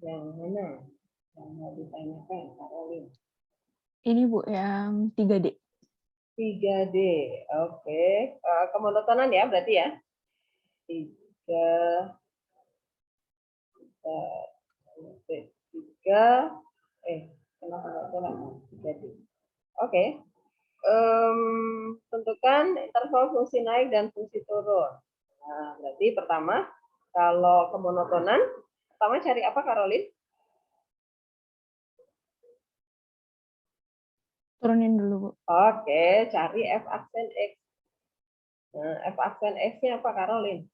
Yang mana? Yang mau ditanyakan, Karolin. Ini Bu, yang 3D. 3D. Oke. Kemonotonan ya berarti ya. 3 3 kenapa nggak jalan? 3D. Oke. Tentukan interval fungsi naik dan fungsi turun. Nah, berarti pertama kalau kemonotonan, pertama cari apa, Karolin? Turunin dulu Bu. Oke, cari f aksen x. Nah, f aksen x-nya apa, Karolin?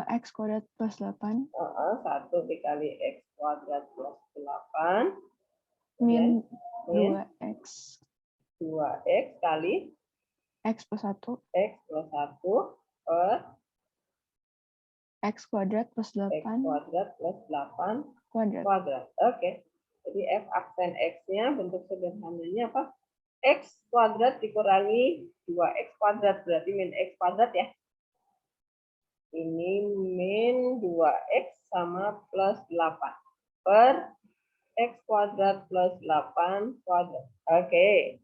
X kuadrat plus 8. 1 dikali x kuadrat plus 8. Min Min 2x. 2x kali X plus 1. x plus 1 per X kuadrat plus 8. x kuadrat plus 8 Kuadrat. kuadrat. Oke. Jadi f aksen x-nya bentuk sederhananya apa? X kuadrat dikurangi 2x kuadrat, berarti min x kuadrat ya. Ini min 2x sama plus 8 per x kuadrat plus 8 kuadrat. Oke.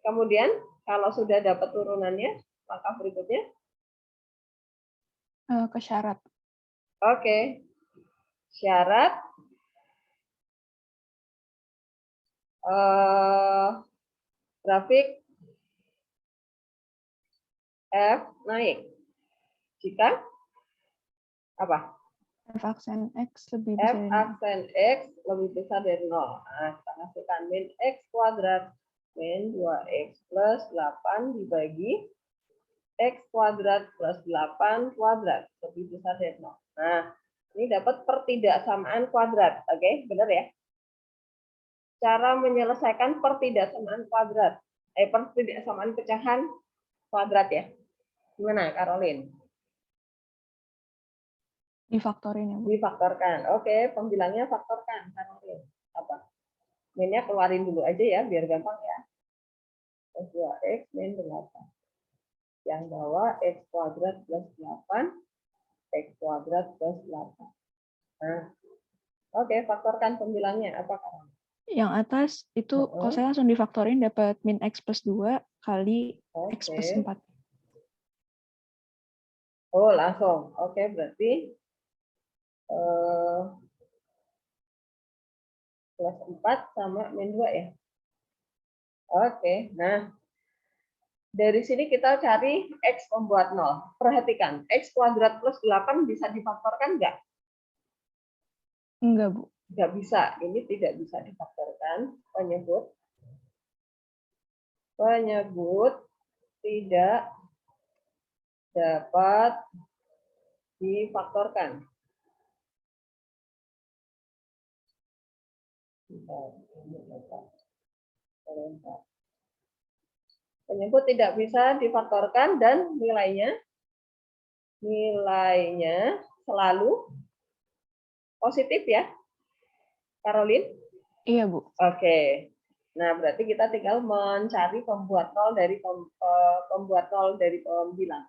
Kemudian kalau sudah dapat turunannya, langkah berikutnya? Ke syarat. Oke. Syarat grafik F naik. Jika apa? F aksen X lebih F besar dari 0. aksen X lebih besar dari 0. Nah, kita hasilkan min X kuadrat min 2X plus 8 dibagi X kuadrat plus 8 kuadrat lebih besar dari 0. Nah, ini dapat pertidaksamaan kuadrat. Oke, benar ya? Cara menyelesaikan pertidaksamaan kuadrat. Pertidaksamaan pecahan kuadrat ya. Gimana, Karolin? Difaktorin ya Bu. Difaktorkan. Oke, pembilangnya faktorkan, Karolin. Apa? Minnya keluarin dulu aja ya, biar gampang ya. 2x min 8. Yang bawah x kuadrat plus 8, x kuadrat plus 8. Nah, oke, faktorkan pembilangnya. Apa, Karolin? Yang atas itu kalau saya langsung difaktorin dapat min X plus 2 kali X plus 4. Oh, langsung. Oke, berarti plus 4 sama min 2 ya. Oke, nah dari sini kita cari X membuat 0. Perhatikan, X kuadrat plus 8 bisa difaktorkan nggak? Enggak, Bu. Nggak bisa, ini tidak bisa difaktorkan. Penyebut tidak dapat difaktorkan. Penyebut tidak bisa difaktorkan dan nilainya selalu positif ya, Karolin? Iya, Bu. Oke. Nah, berarti kita tinggal mencari pembuat nol dari pembilang.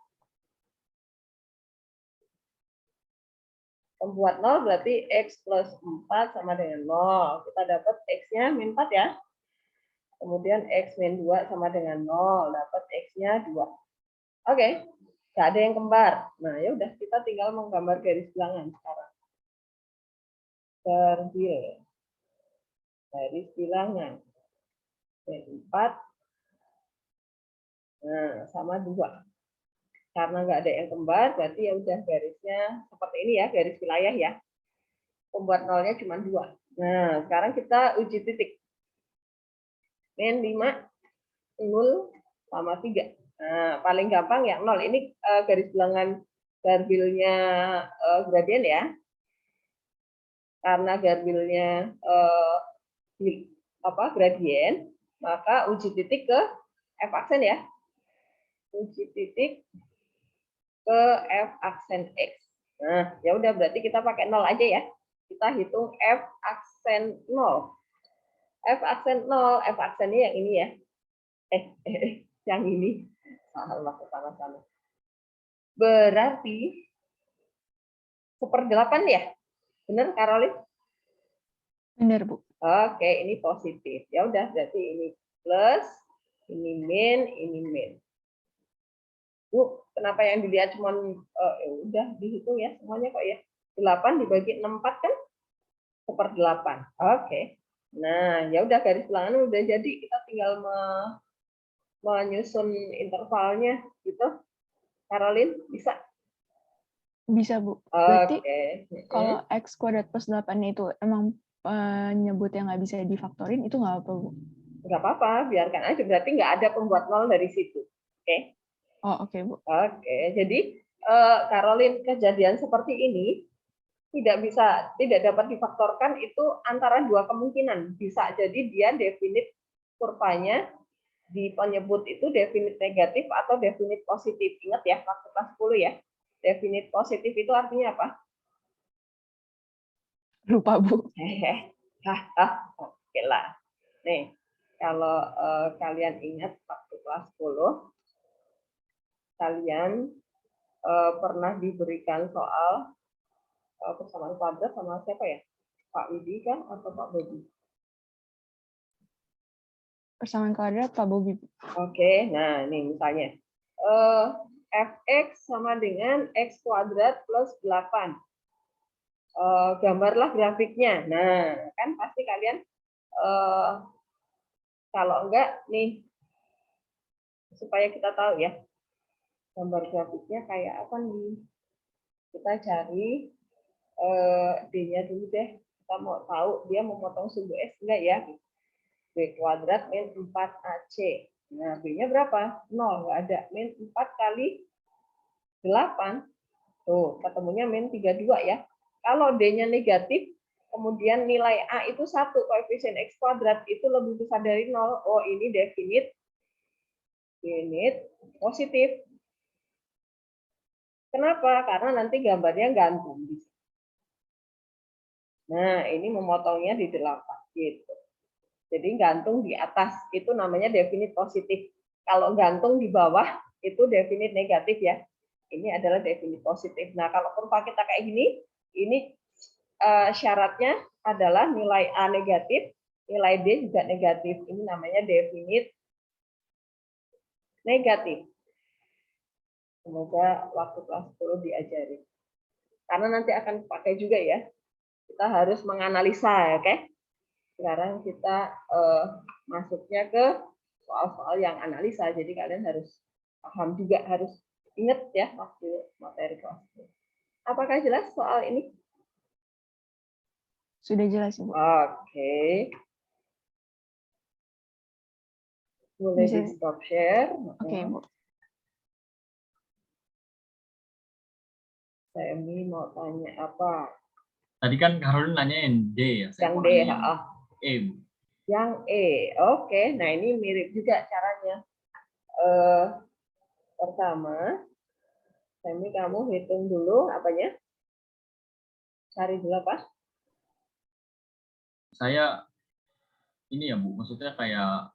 Pembuat nol berarti X plus 4 sama dengan 0. Kita dapat X-nya min 4 ya. Kemudian X min 2 sama dengan 0. Dapat X-nya 2. Oke. Nggak ada yang kembar. Nah, ya udah kita tinggal menggambar garis bilangan sekarang. Terbil. Garis bilangan. Min 4. Nah, sama 2. Karena nggak ada yang kembar, berarti ya udah garisnya seperti ini ya, garis wilayah ya. Pembuat nolnya cuma 2. Nah, sekarang kita uji titik. Min 5, 0, sama 3. Nah, paling gampang yang 0. Ini garis bilangan garbilnya gradien ya. Karena garbilnya gradien, maka uji titik ke F aksen ya. Uji titik ke F aksen X. Nah, ya udah berarti kita pakai 0 aja ya. Kita hitung F aksen 0. F aksen 0, F aksennya yang ini ya. Yang ini. Salah ke sana-sana. Berarti 1/8 ya? Benar, Karolin? Benar, Bu. Oke, ini positif. Ya udah, berarti ini plus, ini min. Bu, kenapa yang dilihat cuma ya udah dihitung ya semuanya kok ya. 8 dibagi 64 kan 1/8. Oke. Nah, ya udah garis bilangan udah jadi, kita tinggal menyusun intervalnya gitu. Karolin, bisa? Bisa, Bu. Berarti Oke. kalau x kuadrat plus 8 itu emang nyebut yang nggak bisa difaktorin, itu nggak apa, Bu? Nggak apa-apa, biarkan aja. Berarti nggak ada pembuat nol dari situ. Oke. Oh, oke, Bu. Oke, jadi Karolin, kejadian seperti ini tidak dapat difaktorkan itu antara dua kemungkinan. Bisa jadi dia definite kurvanya di penyebut itu definite negatif atau definite positif. Ingat ya, waktu kelas 10 ya. Definite positif itu artinya apa? Lupa, Bu. Oke lah. Nih, kalau kalian ingat waktu kelas 10, kalian pernah diberikan soal persamaan kuadrat sama siapa ya? Pak Widi kan atau Pak Bobi? Persamaan kuadrat Pak Bobi. Oke, nah ini misalnya fx sama dengan x kuadrat plus 8. Gambarlah grafiknya. Nah, kan pasti kalian kalau enggak nih, supaya kita tahu ya gambar grafiknya kayak apa nih. Kita cari D-nya dulu deh. Kita mau tahu dia memotong sumbu X enggak ya? B kuadrat min 4AC. Nah, B-nya berapa? 0, nggak ada. Min 4 kali 8. Tuh, ketemunya min 32 ya. Kalau D-nya negatif, kemudian nilai A itu 1, koefisien X kuadrat itu lebih besar dari 0. Oh, ini definite positif. Kenapa? Karena nanti gambarnya gantung. Nah, ini memotongnya di 8 gitu. Jadi gantung di atas itu namanya definite positif. Kalau gantung di bawah itu definite negatif ya. Ini adalah definite positif. Nah, kalau kurva kita kayak gini, ini syaratnya adalah nilai A negatif, nilai D juga negatif. Ini namanya definite negatif. Semoga waktu kelas 10 diajari. Karena nanti akan pakai juga ya. Kita harus menganalisa, oke? Sekarang kita masuknya ke soal-soal yang analisa. Jadi kalian harus paham juga, harus ingat ya waktu materi kelas. Apakah jelas soal ini? Sudah jelas, Ibu. Oke. Boleh di stop share. Oke, Bu. Saya ini mau tanya apa? Tadi kan Karolin nanyain D ya. Yang D, E. Yang E. Oke, nah ini mirip juga caranya. Pertama, Semi kamu hitung dulu apanya? Cari dulu apa? Saya ini ya Bu, maksudnya kayak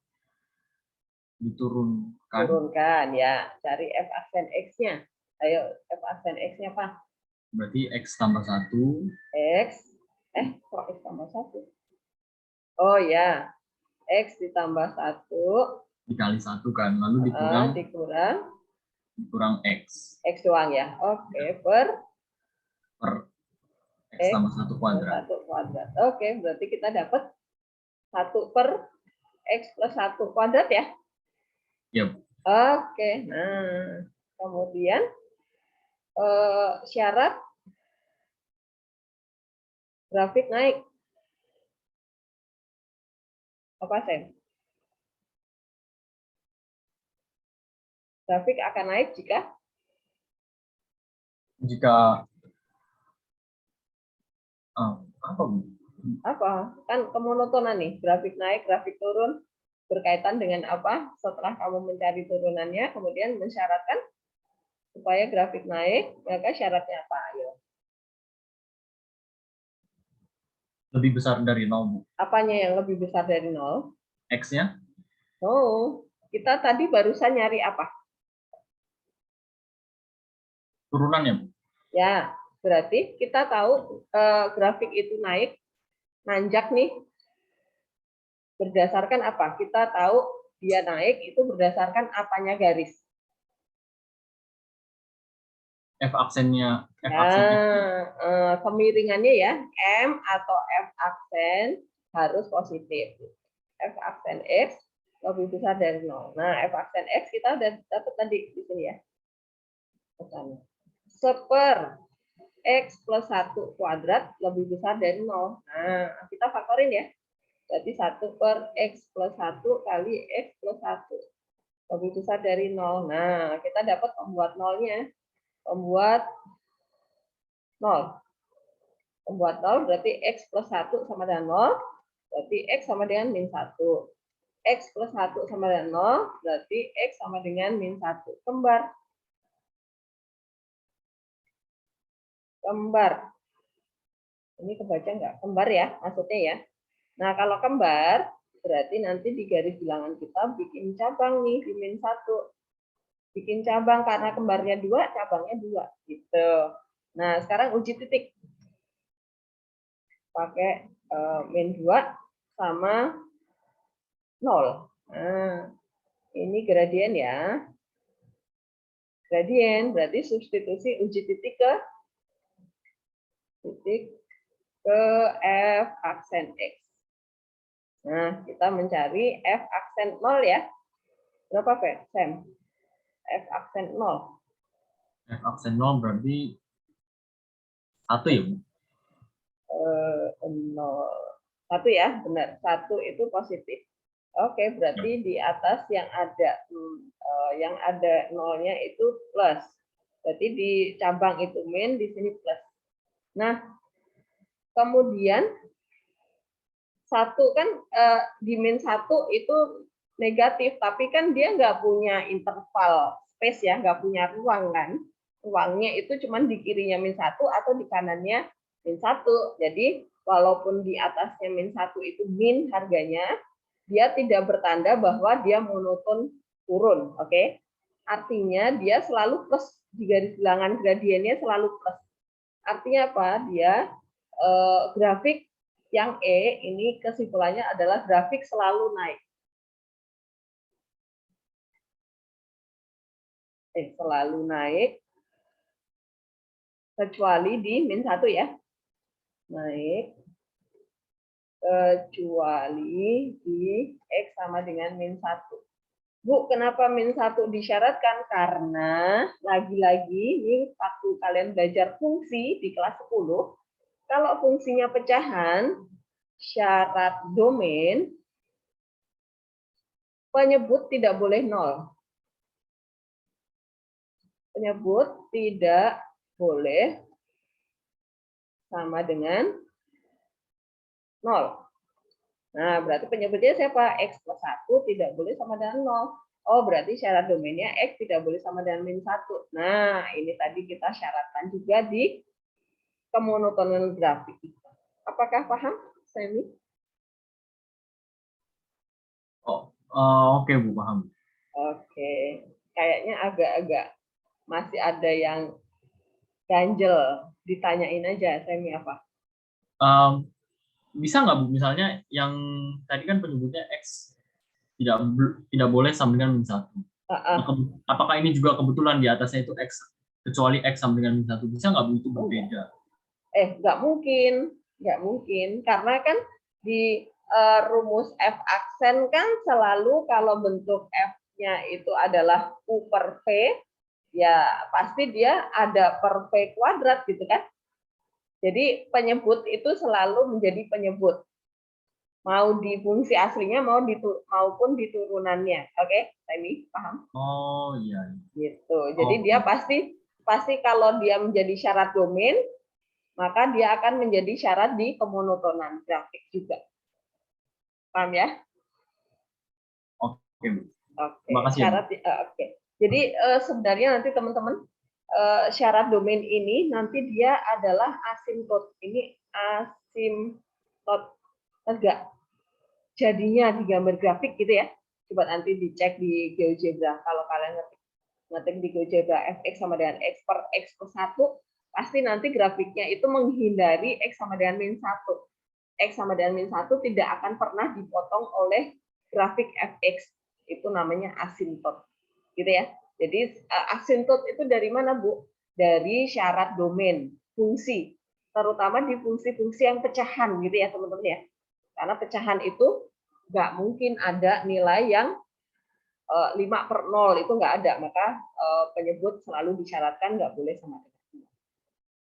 diturunkan. Turunkan ya, cari F aksen X-nya. Ayo, F aksen X-nya apa? Berarti X tambah 1. Kok X tambah 1? Oh ya, X ditambah 1. Dikali 1 kan, lalu dikurang X. X doang ya, oke, per X tambah 1 kuadrat. Oke, berarti kita dapat 1 per X plus 1 kuadrat ya? Ya. Oke, nah kemudian syarat grafik naik. Apa, Sam? Grafik akan naik jika apa, Bu? Apa? Kan kemonotonan nih, grafik naik, grafik turun berkaitan dengan apa? Setelah kamu mencari turunannya, kemudian mensyaratkan supaya grafik naik, maka syaratnya apa? Ayo. Lebih besar dari 0, Bu. Apanya yang lebih besar dari 0? X-nya? Oh, kita tadi barusan nyari apa? Turunannya, Bu. Ya, Berarti kita tahu grafik itu naik, nanjak nih, berdasarkan apa? Kita tahu dia naik itu berdasarkan apanya garis. F aksennya, Kemiringannya ya, M atau F aksen harus positif. F aksen X lebih besar dari 0. Nah, F aksen X kita udah dapat tadi di sini ya. Seper X plus 1 kuadrat lebih besar dari 0. Nah, kita faktorin ya. Berarti 1 per X plus 1 kali X plus 1. Lebih besar dari 0. Nah, kita dapat pembuat nolnya. Pembuat 0. Pembuat 0 berarti X plus 1 sama dengan 0. Berarti X sama dengan min 1. X plus 1 sama dengan 0. Berarti X sama dengan min 1. Kembar. Kembar. Ini kebaca nggak? Kembar ya, maksudnya ya. Nah, kalau kembar, berarti nanti di garis bilangan kita bikin cabang nih, di min 1. Bikin cabang, karena kembarnya 2, cabangnya 2. Gitu. Nah, sekarang uji titik. Pakai min 2 sama 0. Nah, ini gradien ya. Gradien, berarti substitusi uji titik ke F aksen X. Nah, kita mencari F aksen 0 ya. Berapa, Pak? Sam? F aksen 0. F aksen 0 berarti 1 ya, Bu? 0. 1 ya, benar. 1 itu positif. Oke, berarti di atas yang ada nolnya itu plus. Berarti di cabang itu min, di sini plus. Nah, kemudian 1 kan di min 1 itu negatif, tapi kan dia nggak punya interval space ya, nggak punya ruang kan. Ruangnya itu cuma di kirinya min 1 atau di kanannya min 1. Jadi walaupun di atasnya min 1 itu min harganya, dia tidak bertanda bahwa dia monoton turun. Oke? Artinya dia selalu plus, di garis bilangan gradiennya selalu plus. Artinya apa? Dia grafik yang E ini kesimpulannya adalah grafik selalu naik. Selalu naik kecuali di min 1 ya. Naik kecuali di X sama dengan min 1. Bu, kenapa min 1 disyaratkan? Karena lagi-lagi ini waktu kalian belajar fungsi di kelas 10, kalau fungsinya pecahan, syarat domain, penyebut tidak boleh 0. Penyebut tidak boleh sama dengan 0. Nah, berarti penyebutnya siapa? X plus 1 tidak boleh sama dengan 0. Oh, berarti syarat domainnya X tidak boleh sama dengan min 1. Nah, ini tadi kita syaratkan juga di kemonotonan grafik. Apakah paham, Semi? Oke, Bu, paham. Oke. Kayaknya agak-agak masih ada yang ganjel. Ditanyain aja, Semi apa? Bisa nggak, Bu, misalnya yang tadi kan penyebutnya X tidak boleh sama dengan min 1. Apakah ini juga kebetulan di atasnya itu X, kecuali X sama dengan min 1? Bisa nggak, Bu, itu berbeda? Nggak mungkin. Nggak mungkin. Karena kan di rumus F aksen kan selalu kalau bentuk F-nya itu adalah U per V, ya pasti dia ada per V kuadrat gitu kan. Jadi penyebut itu selalu menjadi penyebut. Mau di fungsi aslinya maupun di turunannya. Oke, Temi, paham? Oh, iya. Gitu. Jadi dia pasti kalau dia menjadi syarat domain, maka dia akan menjadi syarat di kemonotonan grafik juga. Paham ya? Oke, Bu. Oke. Terima kasih, Syarat, oke. Jadi sebenarnya nanti teman-teman syarat domain ini nanti dia adalah asimtot. Ini asimtot tegak. Jadinya di gambar grafik gitu ya. Coba nanti dicek di GeoGebra. Kalau kalian ngetik di GeoGebra fx sama dengan x per x plus 1, pasti nanti grafiknya itu menghindari X sama dengan min 1. X sama dengan min 1 tidak akan pernah dipotong oleh grafik fx. Itu namanya asintot. Gitu ya. Jadi asintot itu dari mana, Bu? Dari syarat domain, fungsi. Terutama di fungsi-fungsi yang pecahan gitu ya, teman-teman ya. Karena pecahan itu nggak mungkin ada nilai yang 5/0 itu nggak ada, maka penyebut selalu disyaratkan nggak boleh sama dengan.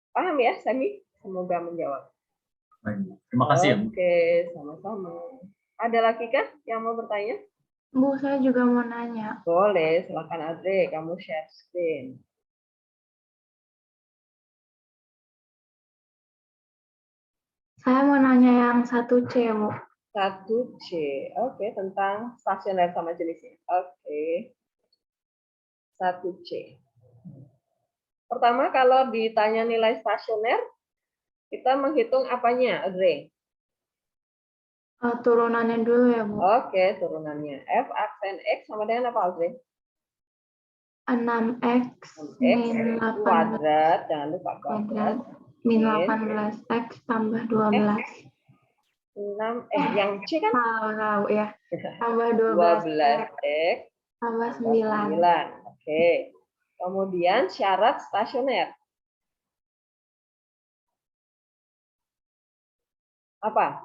Paham ya, Sami? Semoga menjawab. Baik. Terima kasih ya, Bu. Oke, sama-sama. Ada lagi kah yang mau bertanya? Bu, saya juga mau nanya. Boleh, silakan Adre, kamu share screen. Saya mau nanya yang 1C, Bu. 1C, oke, tentang stasioner sama jenisnya. Oke, 1C. Pertama, kalau ditanya nilai stasioner, kita menghitung apanya, Adre? Turunannya dulu ya, Bu. Oke, turunannya. F aksen X sama dengan apa, Adre? 6X X min 18 kuadrat, jangan lupa kuadrat kuadrat. min Min 18X tambah 12. 6, yang C kan? Tahu ya. Tambah 12X 12X tambah tambah 9. 9. Oke. Kemudian syarat stasioner. Apa?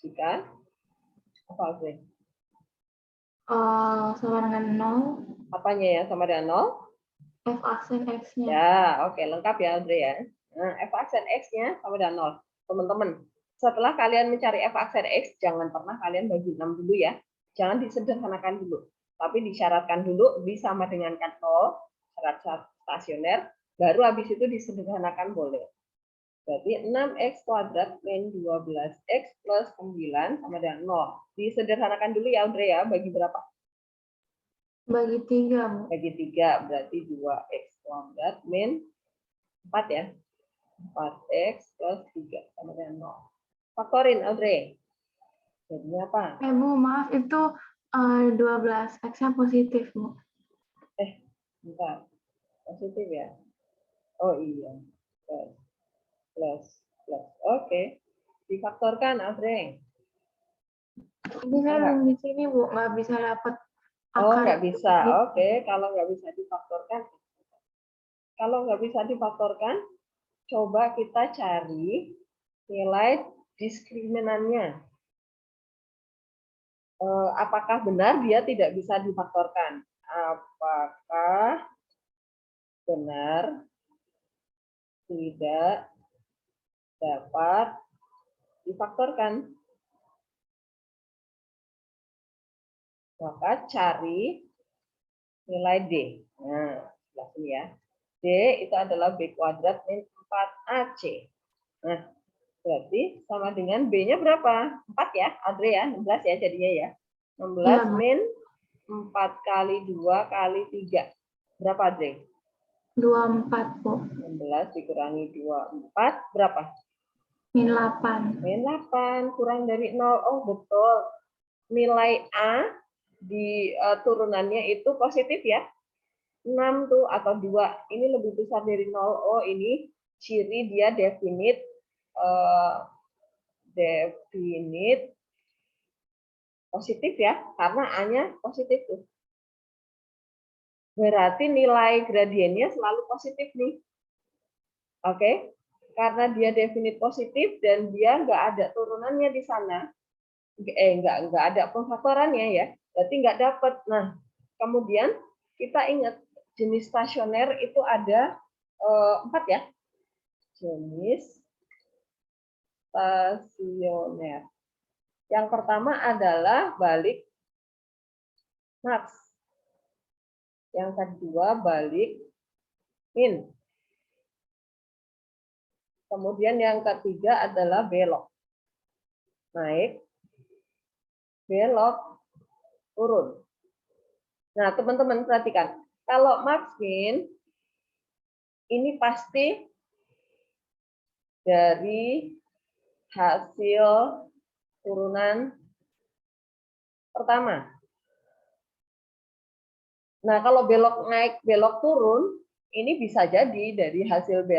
Jika apa, Adre? Sama dengan 0. Apanya ya sama dengan 0? F aksen X-nya. Ya, oke, lengkap ya, Audrey ya. Nah, F aksen X-nya sama dengan 0. Teman-teman, setelah kalian mencari F aksen X, jangan pernah kalian bagi 6 dulu ya. Jangan disederhanakan dulu. Tapi disyaratkan dulu bisa sama dengan 0, syarat stasioner, baru habis itu disederhanakan boleh. Berarti 6X kuadrat min 12X plus 9 sama dengan 0. Disederhanakan dulu ya, Audrey ya, bagi berapa? Bagi 3, Bu. Bagi 3 berarti 2x kuadrat min 4 ya. 4x plus 3 sama dengan 0. Faktorin, Audrey. Jadinya apa? Bu, maaf itu 12X-nya positif, Bu. Bentar. Positif ya? Oh iya. Plus. Oke. Difaktorkan, Audrey. Ini saya belum di sini, Bu. Nggak bisa dapat Oh, akar. nggak bisa. Oke. Kalau nggak bisa difaktorkan. Kalau nggak bisa difaktorkan, coba kita cari nilai diskriminannya. Apakah benar dia tidak bisa difaktorkan? Apakah benar tidak dapat difaktorkan? Maka cari nilai D. Nah, sebelah sini ya. D itu adalah B kuadrat min 4AC. Nah, berarti sama dengan B-nya berapa? 4 ya, Adre ya, 16 ya jadinya ya. 16 min 4 kali 2 kali 3. Berapa, Adre? 24, Bu. 16 dikurangi 24, berapa? Min 8. Min 8, kurang dari 0. Oh, betul. Nilai A di turunannya itu positif ya. 6 tuh atau 2. Ini lebih besar dari 0. Oh, ini ciri dia definite positif ya, karena A-nya positif tuh. Berarti nilai gradiennya selalu positif nih. Oke, karena dia definite positif dan dia nggak ada turunannya di sana, nggak ada pemfaktorannya ya, berarti nggak dapat. Nah, kemudian kita ingat jenis stasioner itu ada 4 ya, jenis stasioner. Yang pertama adalah balik max. Yang kedua balik min. Kemudian yang ketiga adalah belok. Naik, belok, turun. Nah, teman-teman perhatikan. Kalau max min, ini pasti dari hasil turunan pertama. Nah, kalau belok naik, belok turun, ini bisa jadi dari hasil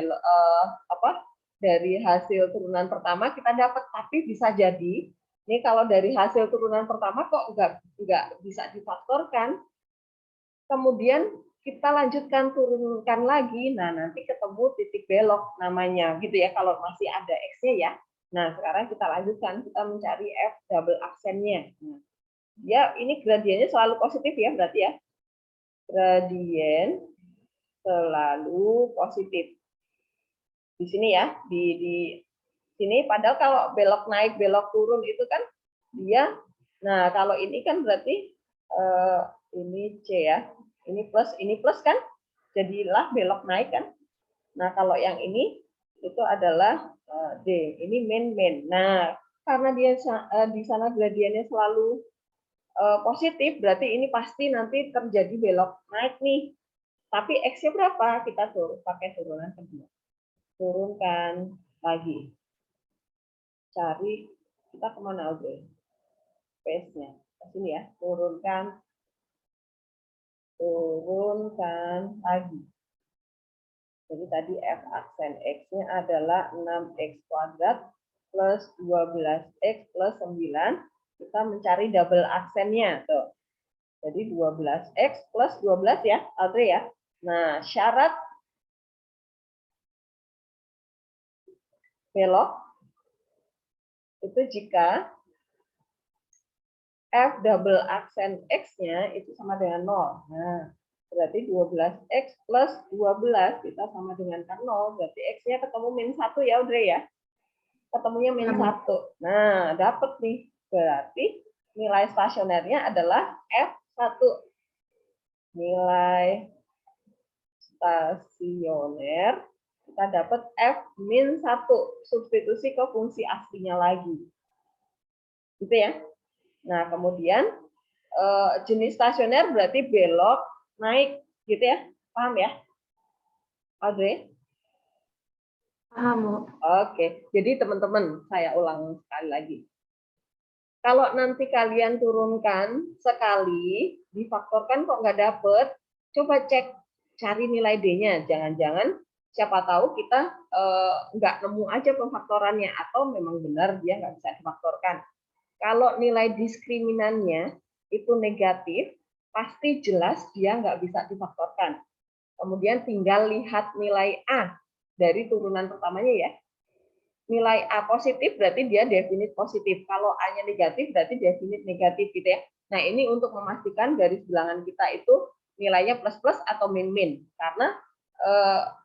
dari hasil turunan pertama kita dapat, tapi bisa jadi ini kalau dari hasil turunan pertama kok nggak bisa difaktorkan, kemudian kita lanjutkan turunkan lagi, nah nanti ketemu titik belok namanya gitu ya kalau masih ada X-nya ya. Nah sekarang kita lanjutkan, kita mencari F double aksennya. Nah, ya ini gradiennya selalu positif ya berarti ya, gradien selalu positif di sini ya, di sini. Padahal kalau belok naik belok turun itu kan dia, nah kalau ini kan berarti ini C ya, ini plus kan, jadilah belok naik kan. Nah kalau yang ini itu adalah D, ini main. Nah karena dia di sana gradiennya selalu positif, berarti ini pasti nanti terjadi belok naik nih. Tapi X-nya berapa? Kita pakai turunan kedua. Turunkan lagi. Cari, kita kemana Audrey? Space-nya. Ke sini ya. Turunkan lagi. Jadi tadi F aksen X-nya adalah 6X kuadrat plus 12X plus 9. Kita mencari double aksennya. Tuh. Jadi 12X plus 12 ya, Audrey ya. Nah, syarat belok itu jika F double aksen X-nya itu sama dengan 0. Nah, berarti 12X plus 12 kita sama dengan kan 0. Berarti X-nya ketemu min 1 ya, Audrey ya. Ketemunya min 1. Nah, dapat nih. Berarti nilai stasionernya adalah F1. Nilai stasioner kita dapat F-1, substitusi ke fungsi aslinya lagi. Gitu ya. Nah, kemudian jenis stasioner berarti belok naik, gitu ya. Paham ya? Audrey? Paham, Bu. Oke, jadi teman-teman, saya ulang sekali lagi. Kalau nanti kalian turunkan sekali, difaktorkan kok nggak dapet, coba cek, cari nilai D-nya. Jangan-jangan siapa tahu kita nggak nemu aja pemfaktorannya, atau memang benar dia nggak bisa difaktorkan. Kalau nilai diskriminannya itu negatif, pasti jelas dia nggak bisa difaktorkan. Kemudian tinggal lihat nilai A dari turunan pertamanya ya. Nilai A positif berarti dia definit positif. Kalau A-nya negatif berarti definit negatif gitu ya. Nah ini untuk memastikan garis bilangan kita itu nilainya plus-plus atau min-min. Karena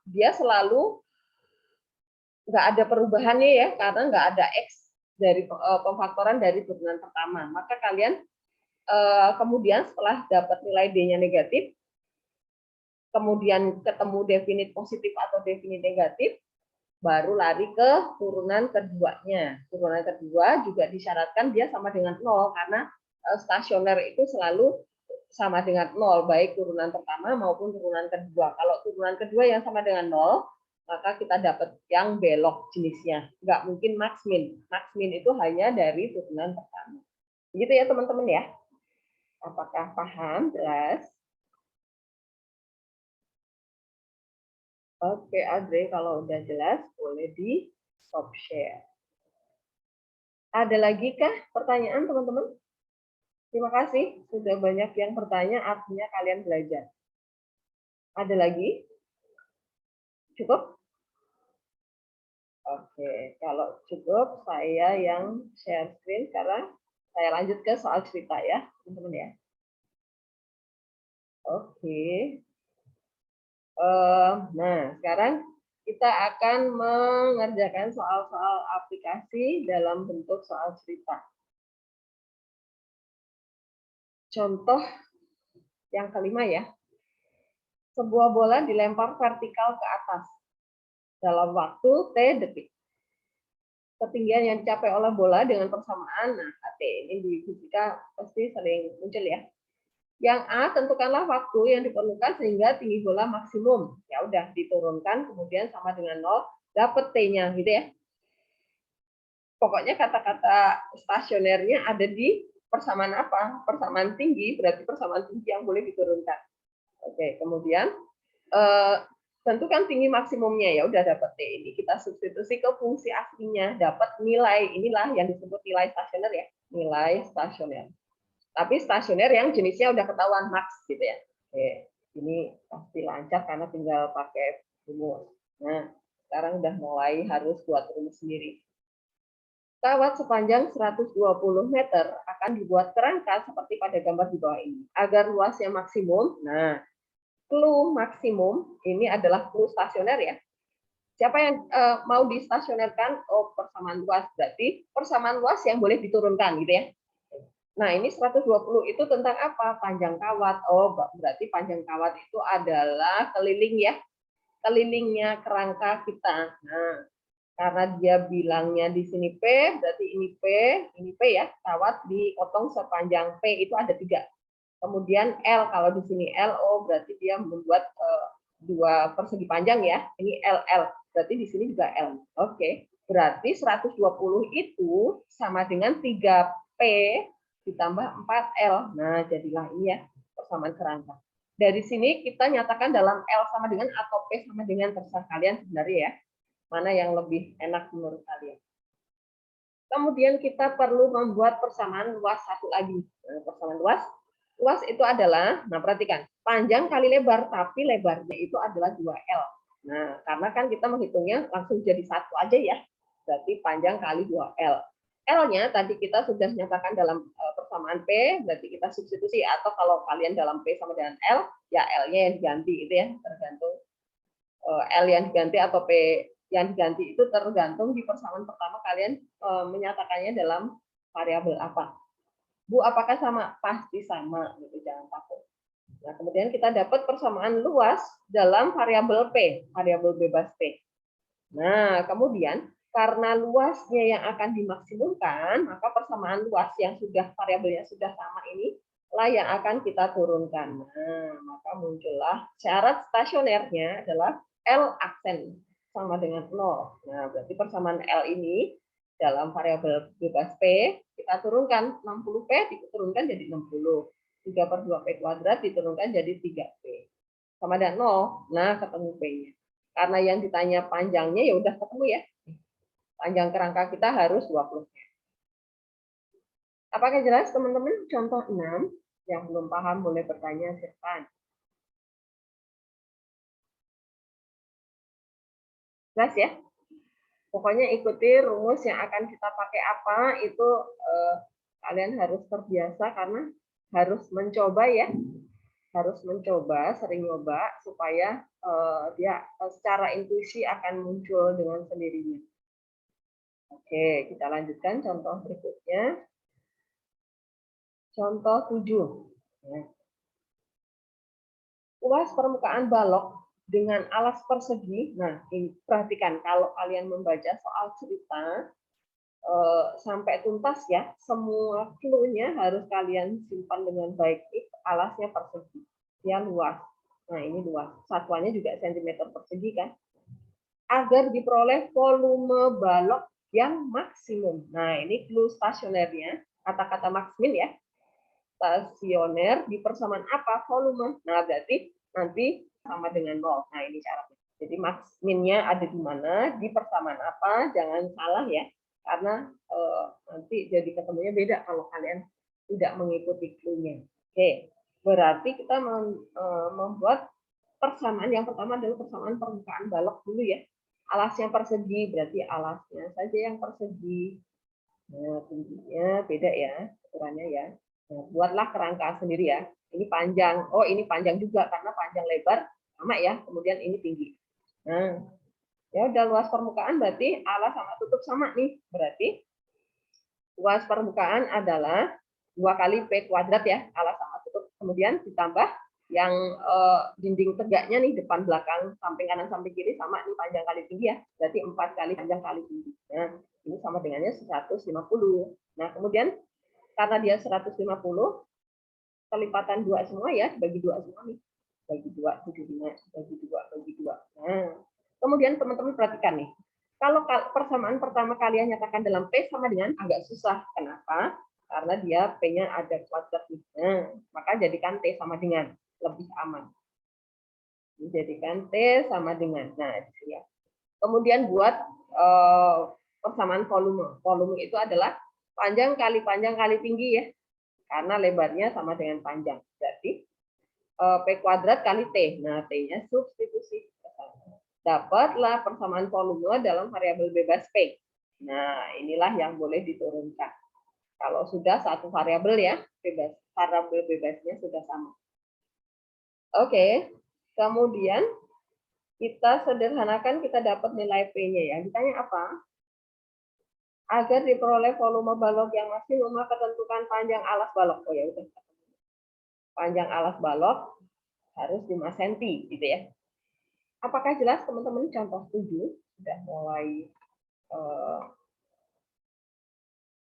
dia selalu nggak ada perubahannya ya, karena nggak ada X dari pemfaktoran dari turunan pertama. Maka kalian kemudian setelah dapat nilai D-nya negatif, kemudian ketemu definit positif atau definit negatif, baru lari ke turunan keduanya. Turunan kedua juga disyaratkan dia sama dengan 0, karena stasioner itu selalu sama dengan 0, baik turunan pertama maupun turunan kedua. Kalau turunan kedua yang sama dengan 0, maka kita dapat yang belok jenisnya. Nggak mungkin max-min. Max-min itu hanya dari turunan pertama. Begitu ya teman-teman ya. Apakah paham? Jelas? Oke, Audrey, kalau udah jelas, boleh di stop share. Ada lagi kah pertanyaan, teman-teman? Terima kasih, sudah banyak yang bertanya, artinya kalian belajar. Ada lagi? Cukup? Oke, kalau cukup, saya yang share screen sekarang. Saya lanjut ke soal cerita ya, teman-teman ya. Oke. Nah, sekarang kita akan mengerjakan soal-soal aplikasi dalam bentuk soal cerita. Contoh yang kelima ya. Sebuah bola dilempar vertikal ke atas dalam waktu T detik. Ketinggian yang dicapai oleh bola dengan persamaan, nah T ini di fisika pasti sering muncul ya. Yang A, tentukanlah waktu yang diperlukan sehingga tinggi bola maksimum. Ya udah diturunkan, kemudian sama dengan 0, dapat T-nya gitu ya. Pokoknya kata-kata stasionernya ada di persamaan apa? Persamaan tinggi, berarti persamaan tinggi yang boleh diturunkan. Oke, kemudian Tentukan tinggi maksimumnya, ya udah dapat T. Ini kita substitusi ke fungsi aslinya, dapat nilai. Inilah yang disebut nilai stasioner ya, nilai stasioner. Tapi stasioner yang jenisnya udah ketahuan max gitu ya. Oke, ini pasti lancar karena tinggal pakai rumus. Nah, sekarang udah mulai harus buat rumus sendiri. Kawat sepanjang 120 meter akan dibuat kerangka seperti pada gambar di bawah ini. Agar luasnya maksimum, nah, clue maksimum ini adalah clue stasioner ya. Siapa yang mau distasionerkan? Oh, persamaan luas. Berarti persamaan luas yang boleh diturunkan gitu ya. Nah, ini 120 itu tentang apa? Panjang kawat. Oh, berarti panjang kawat itu adalah keliling ya. Kelilingnya kerangka kita. Nah, karena dia bilangnya di sini P, berarti ini P ya, kawat dipotong sepanjang P itu ada 3. Kemudian L, kalau di sini L, oh berarti dia membuat 2 persegi panjang ya. Ini LL, berarti di sini juga L. Oke, berarti 120 itu sama dengan 3P ditambah 4L. Nah, jadilah ini ya, persamaan kerangka. Dari sini kita nyatakan dalam L sama dengan atau P sama dengan, terserah kalian sebenarnya ya. Mana yang lebih enak menurut kalian. Kemudian kita perlu membuat persamaan luas satu lagi. Nah, persamaan luas itu adalah, nah perhatikan, panjang kali lebar, tapi lebarnya itu adalah 2L. Nah, karena kan kita menghitungnya langsung jadi satu aja ya. Berarti panjang kali 2L. L-nya tadi kita sudah nyatakan dalam persamaan P, berarti kita substitusi, atau kalau kalian dalam P sama dengan L, ya L-nya yang diganti itu ya, tergantung L yang diganti atau P yang diganti itu tergantung di persamaan pertama kalian menyatakannya dalam variabel apa. Bu, apakah sama? Pasti sama, gitu, jangan takut. Nah, kemudian kita dapat persamaan luas dalam variabel P, variabel bebas P. Nah, kemudian karena luasnya yang akan dimaksimumkan, maka persamaan luas yang sudah variabelnya sudah sama ini lah yang akan kita turunkan. Nah, maka muncullah syarat stasionernya adalah L aksen sama dengan 0. Nah, berarti persamaan L ini dalam variabel bebas P, kita turunkan 60P diturunkan jadi 60. 3/2P kuadrat diturunkan jadi 3P. Sama dengan 0. Nah, ketemu P-nya. Karena yang ditanya panjangnya ya udah ketemu ya. Panjang kerangka kita harus 20. Apakah jelas teman-teman? Contoh 6. Yang belum paham boleh bertanya silakan. Jelas ya? Pokoknya ikuti rumus yang akan kita pakai apa, itu kalian harus terbiasa karena harus mencoba ya. Harus mencoba, sering nyoba, supaya dia secara intuisi akan muncul dengan sendirinya. Oke, kita lanjutkan contoh berikutnya. Contoh 7. Luas permukaan balok dengan alas persegi. Nah, ini perhatikan kalau kalian membaca soal cerita sampai tuntas ya, semua clue-nya harus kalian simpan dengan baik. Alasnya persegi, ya luas. Nah, ini luas. Satuannya juga cm persegi kan. Agar diperoleh volume balok yang maksimum. Nah, ini clue stasionernya. Kata-kata maksimin ya. Stasioner di persamaan apa? Volume. Nah, berarti nanti sama dengan 0. Nah, ini syaratnya. Jadi maksiminnya ada di mana, di persamaan apa, jangan salah ya. Karena nanti jadi ketemunya beda kalau kalian tidak mengikuti clue-nya. Oke, berarti kita membuat persamaan. Yang pertama adalah persamaan permukaan balok dulu ya. Alasnya persegi, berarti alasnya saja yang persegi. Nah, tingginya beda ya, ukurannya ya. Nah, buatlah kerangka sendiri ya. Ini panjang. Oh, ini panjang juga karena panjang lebar sama ya. Kemudian ini tinggi. Nah, ya udah luas permukaan berarti alas sama tutup sama nih. Berarti luas permukaan adalah 2 kali P kuadrat ya, alas sama tutup. Kemudian ditambah yang dinding tegaknya nih, depan belakang samping kanan samping kiri sama nih panjang kali tinggi ya. Berarti 4 kali panjang kali tinggi. Nah, ini sama dengannya 150. Nah, kemudian karena dia 150, kelipatan 2 semua ya, bagi 2 semua nih. Bagi 2, 75, bagi 2, bagi 2. Nah, kemudian teman-teman perhatikan nih. Kalau persamaan pertama kalian nyatakan dalam P sama dengan, agak susah. Kenapa? Karena dia P-nya ada kuadrat. Nah, maka jadikan T sama dengan, lebih aman. Dijadikan T sama dengan, nah ya. Kemudian buat persamaan volume. Volume itu adalah panjang kali tinggi ya, karena lebarnya sama dengan panjang. Berarti P kuadrat kali T. Nah, T-nya substitusi. Dapatlah persamaan volume dalam variabel bebas P. Nah, inilah yang boleh diturunkan. Kalau sudah satu variabel ya, variabel bebasnya sudah sama. Oke, kemudian kita sederhanakan, kita dapat nilai P-nya ya. Ditanya apa? Agar diperoleh volume balok yang maksimum, maka tentukan panjang alas balok. Oh ya udah. Panjang alas balok harus 5 cm gitu ya. Apakah jelas teman-teman? Contoh 7 sudah mulai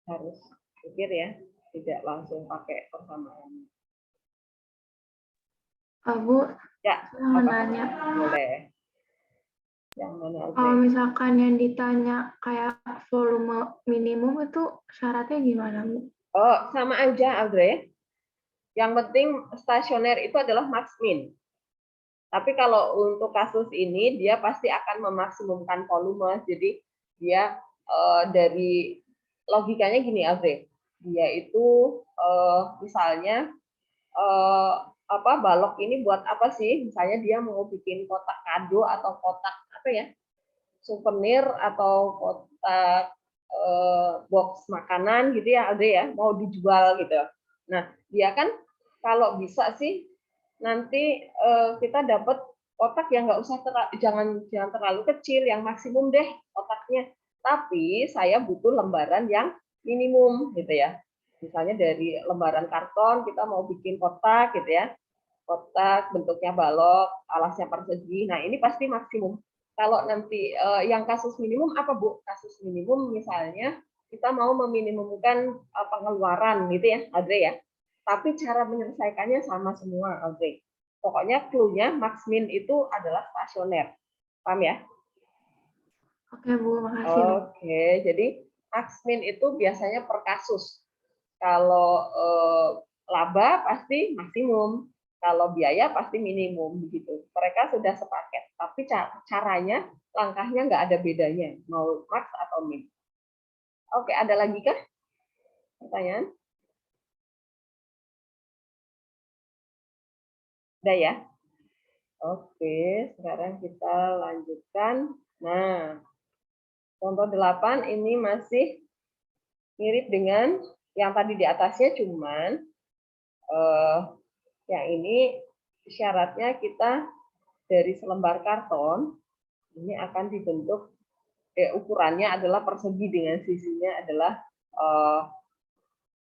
harus pikir ya, tidak langsung pakai persamaan. Bu, Ya, saya mau apa? nanya. Boleh. Yang mana? Kalau misalkan yang ditanya kayak volume minimum itu syaratnya gimana, Bu? Oh, sama aja, Audrey. Yang penting stasioner itu adalah max min. Tapi kalau untuk kasus ini, dia pasti akan memaksimumkan volume. Jadi dia dari logikanya gini, Audrey. Dia itu misalnya balok ini buat apa sih? Misalnya dia mau bikin kotak kado atau kotak apa ya? Souvenir atau kotak box makanan gitu ya, ada ya, mau dijual gitu. Nah, dia kan kalau bisa sih nanti kita dapat kotak yang nggak usah jangan terlalu kecil, yang maksimum deh kotaknya. Tapi saya butuh lembaran yang minimum gitu ya. Misalnya dari lembaran karton kita mau bikin kotak gitu ya. Kotak bentuknya balok, alasnya persegi. Nah, ini pasti maksimum. Kalau nanti yang kasus minimum apa, Bu? Kasus minimum misalnya kita mau meminimumkan pengeluaran gitu ya, Audrey ya. Tapi cara menyelesaikannya sama semua, Audrey. Pokoknya clue-nya max min itu adalah stasioner. Paham ya? Oke, Bu, makasih. Oke, jadi max min itu biasanya per kasus. Kalau laba pasti maksimum. Kalau biaya pasti minimum begitu. Mereka sudah sepaket, tapi caranya, langkahnya nggak ada bedanya, mau max atau min. Oke, ada lagi kah pertanyaan? Udah ya? Oke, sekarang kita lanjutkan. Nah, contoh 8 ini masih mirip dengan yang tadi di atasnya, cuman yang ini syaratnya kita dari selembar karton ini akan dibentuk ukurannya adalah persegi dengan sisinya adalah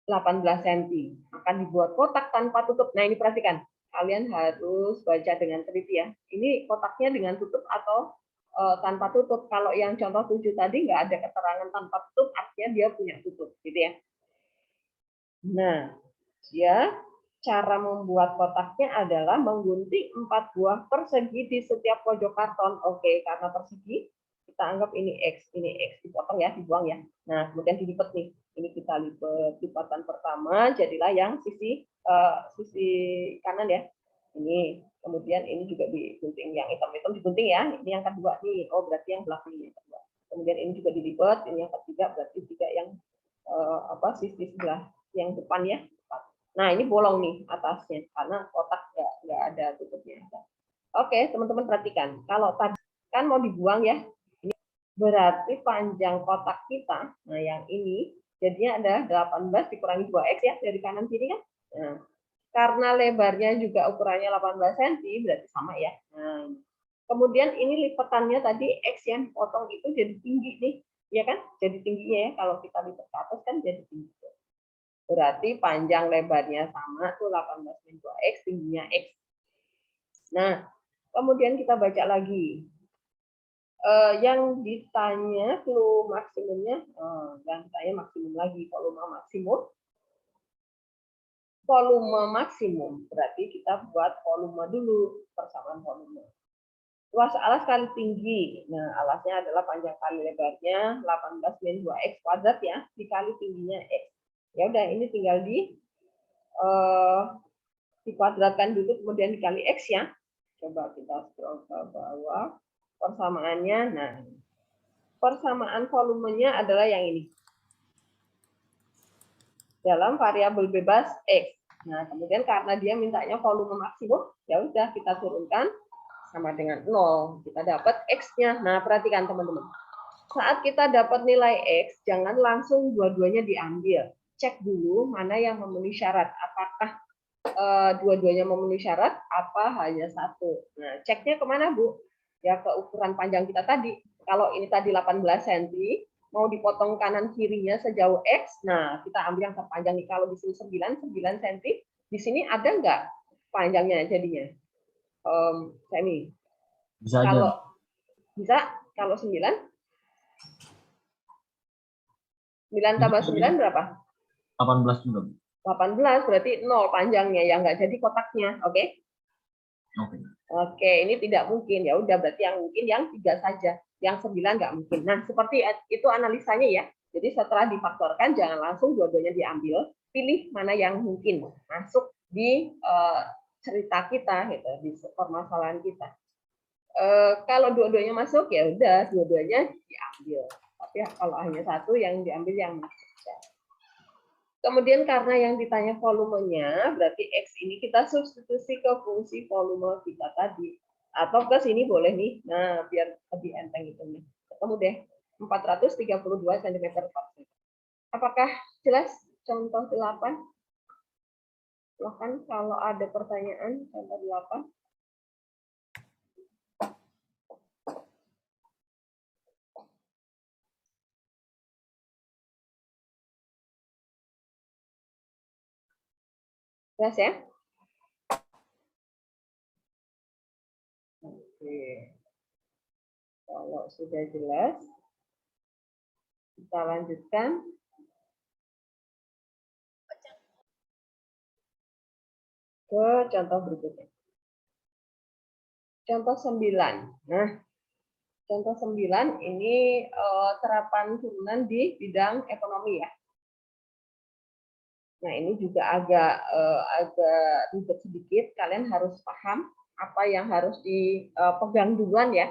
18 cm. Akan dibuat kotak tanpa tutup. Nah, ini perhatikan. Kalian harus baca dengan teliti ya. Ini kotaknya dengan tutup atau tanpa tutup. Kalau yang contoh 7 tadi nggak ada keterangan tanpa tutup, artinya dia punya tutup, gitu ya. Nah, dia cara membuat kotaknya adalah menggunting 4 buah persegi di setiap pojok karton. Oke, karena persegi, kita anggap ini X, dipotong ya, dibuang ya. Nah, kemudian dilipat nih. Ini kita lipat lipatan pertama, jadilah yang sisi kanan ya. Ini, kemudian ini juga digunting, yang hitam-hitam digunting ya. Ini yang kedua nih. Oh, berarti yang belakang ini yang kedua. Kemudian ini juga dilipat, ini yang ketiga, berarti juga yang sisi sebelah yang depan ya. Nah, ini bolong nih atasnya karena kotak nggak ada tutupnya. Oke, teman-teman perhatikan. Kalau tadi kan mau dibuang ya, ini berarti panjang kotak kita, nah yang ini jadinya ada 18 dikurangi 2x ya dari kanan kiri kan. Nah, karena lebarnya juga ukurannya 18 cm, berarti sama ya. Nah, kemudian ini lipatannya tadi x yang potong itu jadi tinggi nih, ya kan? Jadi tingginya ya, kalau kita lipat ke atas kan jadi tinggi. Berarti panjang lebarnya sama tuh 18 min 2x, tingginya x. Nah, kemudian kita baca lagi. Yang ditanya clue maksimumnya, yang ditanya maksimum lagi, volume maksimum. Volume maksimum, berarti kita buat volume dulu, persamaan volume. Luas alas kali tinggi. Nah, alasnya adalah panjang kali lebarnya 18 min 2x kuadrat ya, dikali tingginya x. Ya udah, ini tinggal dikuadratkan dulu kemudian dikali x ya. Coba kita scroll ke bawah. Persamaannya, nah, persamaan volumenya adalah yang ini. Dalam variabel bebas X. Nah, kemudian karena dia mintanya volume maksimum, ya udah kita turunkan sama dengan 0. Kita dapat X-nya. Nah, perhatikan teman-teman. Saat kita dapat nilai X, jangan langsung dua-duanya diambil. Cek dulu mana yang memenuhi syarat. Apakah dua-duanya memenuhi syarat, apa hanya satu. Nah, ceknya kemana, Bu? Ya, ke ukuran panjang kita tadi. Kalau ini tadi 18 cm, mau dipotong kanan kirinya sejauh X, nah kita ambil yang terpanjang nih. Kalau di sini 9 cm, di sini ada nggak panjangnya jadinya? Semi. Bisa aja. Kalau bisa, kalau 9? 9 tambah 9 berapa? 18 juga. 18 berarti 0 panjangnya, ya nggak jadi kotaknya, oke? Oke, ini tidak mungkin. Ya udah, berarti yang mungkin yang 3 saja. Yang 9 nggak mungkin. Nah, seperti itu analisanya ya. Jadi setelah difaktorkan, jangan langsung dua-duanya diambil. Pilih mana yang mungkin masuk di cerita kita, gitu, di permasalahan kita. Kalau dua-duanya masuk, ya udah, dua-duanya diambil. Tapi kalau hanya satu, yang diambil yang masuk. Kemudian karena yang ditanya volumenya, berarti X ini kita substitusi ke fungsi volume kita tadi. Atau ke sini boleh nih, nah biar lebih enteng itu nih. Ketemu deh, 432 cm per meter. Apakah jelas contoh 8? Silahkan kalau ada pertanyaan, contoh 8. Jelas ya? Oke. Kalau sudah jelas, kita lanjutkan. Ke contoh berikutnya. Contoh 9. Nah, contoh 9 ini terapan turunan di bidang ekonomi ya. Nah, ini juga agak ribet sedikit. Kalian harus paham apa yang harus dipegang duluan ya.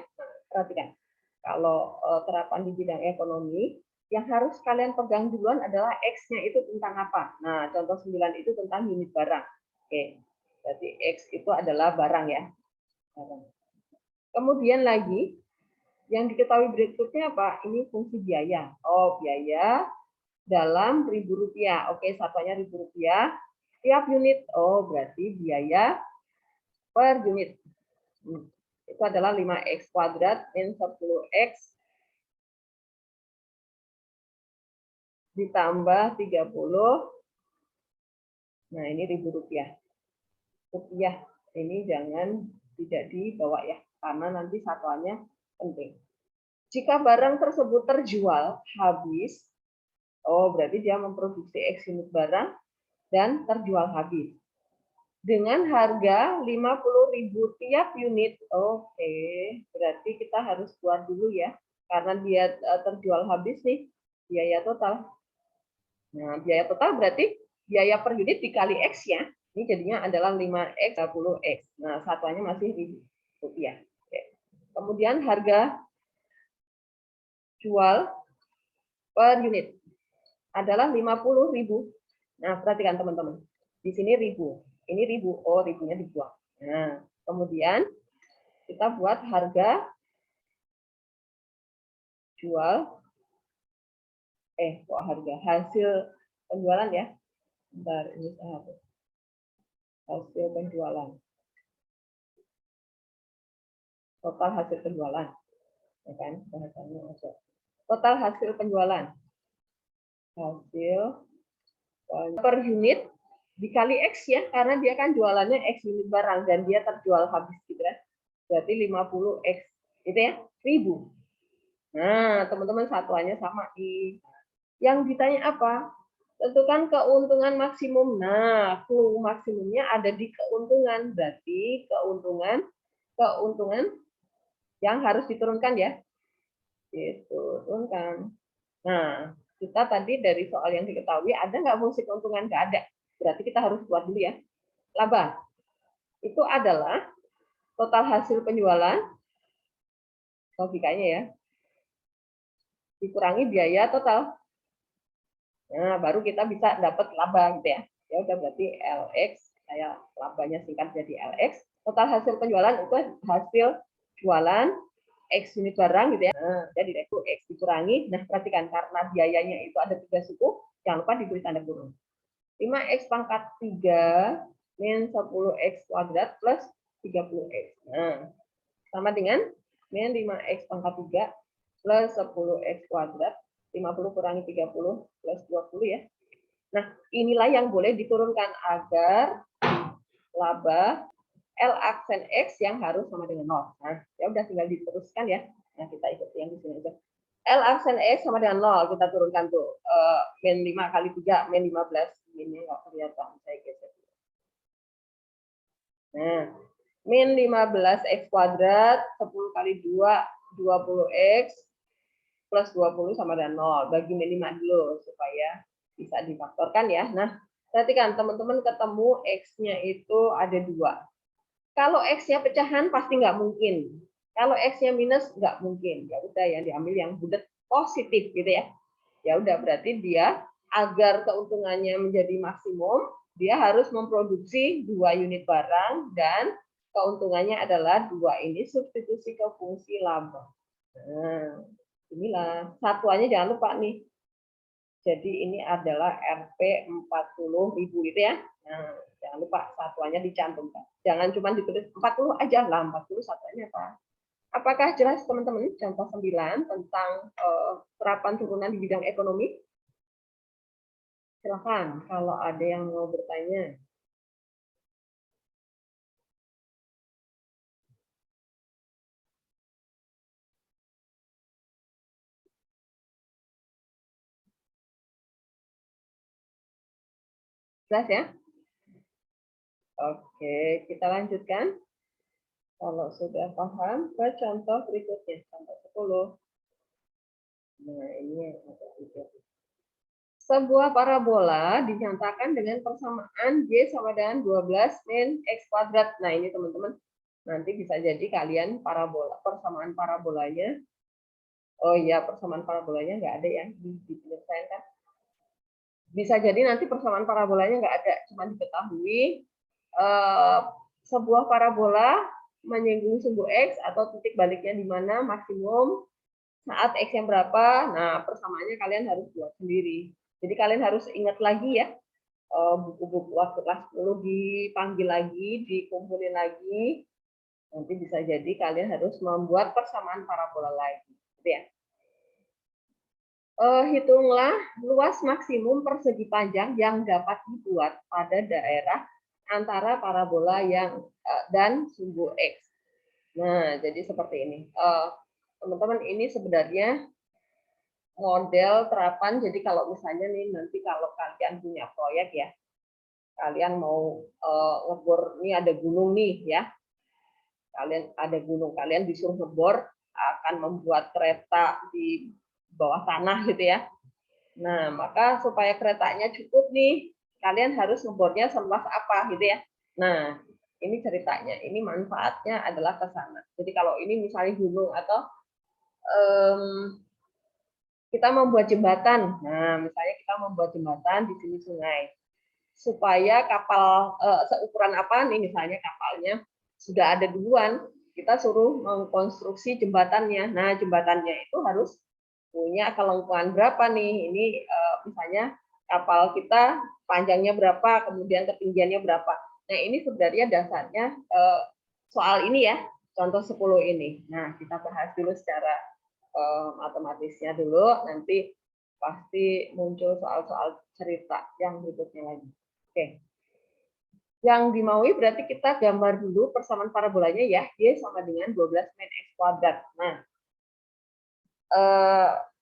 Perhatikan. Kalau terapan di bidang ekonomi, yang harus kalian pegang duluan adalah X-nya itu tentang apa. Nah, contoh 9 itu tentang unit barang. Oke. Berarti X itu adalah barang ya. Kemudian lagi, yang diketahui berikutnya apa? Ini fungsi biaya. Oh, biaya dalam Rp1.000. Oke, satuannya Rp1.000. Tiap unit, oh berarti biaya per unit. Itu adalah 5x kuadrat min 10x ditambah 30. Nah, ini Rp1.000. Rupiah ini jangan tidak dibawa ya, karena nanti satuannya penting. Jika barang tersebut terjual habis, oh berarti dia memproduksi X unit barang dan terjual habis. Dengan harga 50.000 tiap unit. Oke, berarti kita harus buat dulu ya, karena dia terjual habis nih, biaya total. Nah, biaya total berarti biaya per unit dikali X ya. Ini jadinya adalah 5x 10x. Nah, satuannya masih Rp1.000. Kemudian harga jual per unit adalah 50.000. Nah, perhatikan teman-teman. Di sini 1.000. Ini 1.000. Oh, 1.000-nya dibuang. Nah, kemudian kita buat harga jual kok harga hasil penjualan ya. Bentar, ini saya hapus. Hasil penjualan. Total hasil penjualan. Ya kan? Bahasanya ada. Total hasil penjualan. Hasil per unit dikali X ya, karena dia kan jualannya X unit barang dan dia terjual habis gitu ya. Berarti 50X. Itu ya, 1.000. Nah, teman-teman satuannya sama nih. Yang ditanya apa? Tentukan keuntungan maksimum. Nah, clue maksimumnya ada di keuntungan. Berarti keuntungan yang harus diturunkan ya. Diturunkan. Nah, kita tadi dari soal yang diketahui, ada nggak fungsi keuntungan? Nggak ada. Berarti kita harus buat dulu ya. Laba. Itu adalah total hasil penjualan, logikanya ya, dikurangi biaya total. Nah, baru kita bisa dapat laba gitu ya. Ya udah berarti LX, saya labanya singkat jadi LX. Total hasil penjualan itu hasil jualan X unit barang gitu ya. Nah, jadi itu X dikurangi. Nah, perhatikan karena biayanya itu ada 3 suku, jangan lupa diberi tanda kurung. 5X pangkat 3 min 10X kuadrat plus 30X. Nah, sama dengan min 5X pangkat 3 plus 10X kuadrat 50 kurangi 30 plus 20 ya. Nah, inilah yang boleh diturunkan agar laba L aksen X yang harus sama dengan 0. Nah, ya udah tinggal diteruskan ya. Nah, kita ikuti yang di sini aja. L aksen X sama dengan 0, kita turunkan tuh. Min 5 kali 3, min 15. Ini nggak kelihatan, saya geser. Nah, min 15X kuadrat, 10 kali 2, 20X, plus 20 sama dengan 0. Bagi min 5 dulu supaya bisa difaktorkan ya. Nah, perhatikan teman-teman ketemu X-nya itu ada 2. Kalau X-nya pecahan pasti nggak mungkin. Kalau X-nya minus nggak mungkin. Ya udah ya diambil yang bulat positif gitu ya. Ya udah berarti dia agar keuntungannya menjadi maksimum, dia harus memproduksi 2 unit barang dan keuntungannya adalah 2 ini substitusi ke fungsi laba. Nah, inilah satuannya jangan lupa nih. Jadi ini adalah Rp 40.000 itu ya. Nah, jangan lupa satuannya dicantumkan. Jangan cuma ditulis 40 aja lah, 40 satuannya apa? Apakah jelas teman-teman contoh 9 tentang terapan turunan di bidang ekonomi? Silakan kalau ada yang mau bertanya. Jelas ya? Oke, kita lanjutkan. Kalau sudah paham, ke contoh berikutnya, contoh 10. Nah, ini yang ada berikutnya. Sebuah parabola dinyatakan dengan persamaan Y sama dengan 12 min X kuadrat. Nah, ini teman-teman, nanti bisa jadi kalian persamaan parabolanya. Oh iya, persamaan parabolanya nggak ada ya di penyelesaian kan. Bisa jadi nanti persamaan parabolanya nggak ada, cuma diketahui sebuah parabola menyinggung sumbu X atau titik baliknya di mana maksimum saat X yang berapa. Nah, persamaannya kalian harus buat sendiri. Jadi kalian harus ingat lagi ya, buku-buku waktu kelas 10 dipanggil lagi, dikumpulin lagi. Nanti bisa jadi kalian harus membuat persamaan parabola lagi. Gitu ya. Hitunglah luas maksimum persegi panjang yang dapat dibuat pada daerah antara parabola yang dan sumbu X. Nah, jadi seperti ini. Teman-teman, ini sebenarnya model terapan. Jadi kalau misalnya nih nanti kalau kalian punya proyek ya, kalian mau ngebor, ini ada gunung nih ya, kalian ada gunung, kalian disuruh ngebor, akan membuat kereta di bawah tanah gitu ya. Nah, maka supaya keretanya cukup nih, kalian harus ngebornya seluas apa gitu ya. Nah, ini ceritanya, ini manfaatnya adalah ke sana. Jadi kalau ini misalnya gunung atau kita membuat jembatan. Nah, misalnya kita membuat jembatan di sini sungai. Supaya kapal seukuran apa nih, misalnya kapalnya sudah ada duluan, kita suruh mengkonstruksi jembatannya. Nah, jembatannya itu harus punya kelengkapan berapa nih? Ini misalnya kapal kita panjangnya berapa, kemudian ketinggiannya berapa. Nah, ini sebenarnya dasarnya soal ini ya, contoh 10 ini. Nah, kita bahas dulu secara matematisnya dulu, nanti pasti muncul soal-soal cerita yang berikutnya lagi. Oke. Yang dimaui berarti kita gambar dulu persamaan parabolanya ya, Y sama dengan 12 min X kuadrat. Nah,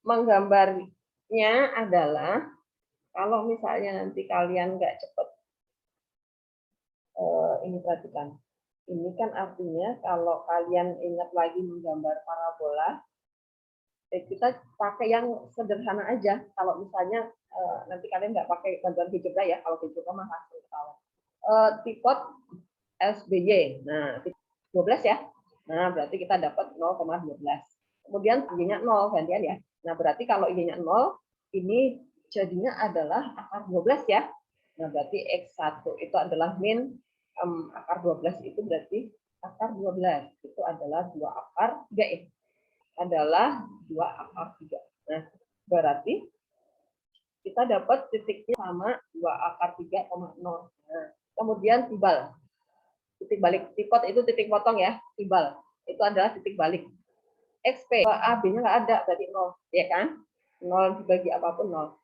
menggambarnya adalah, kalau misalnya nanti kalian nggak cepet, ini perhatikan. Ini kan artinya kalau kalian ingat lagi menggambar parabola, kita pakai yang sederhana aja. Kalau misalnya nanti kalian nggak pakai bantuan GeoGebra ya, kalau GeoGebra mah langsung ketahuan. Tipot SBY. Nah, 12 ya. Nah, berarti kita dapat 0,12. Kemudian Y-nya 0, gantian ya. Nah, berarti kalau Y-nya 0, ini jadinya adalah akar 12 ya. Nah, berarti X1 itu adalah min akar 12 itu berarti akar 12. Itu adalah 2 akar 3 ya. Adalah 2 akar 3. Nah, berarti kita dapat titiknya sama 2 akar 3,0. Nah, kemudian tibal. Titik balik. Tipot itu titik potong ya. Tibal. Itu adalah titik balik. XP. A, B-nya nggak ada, berarti 0. Ya kan? 0 dibagi apapun 0.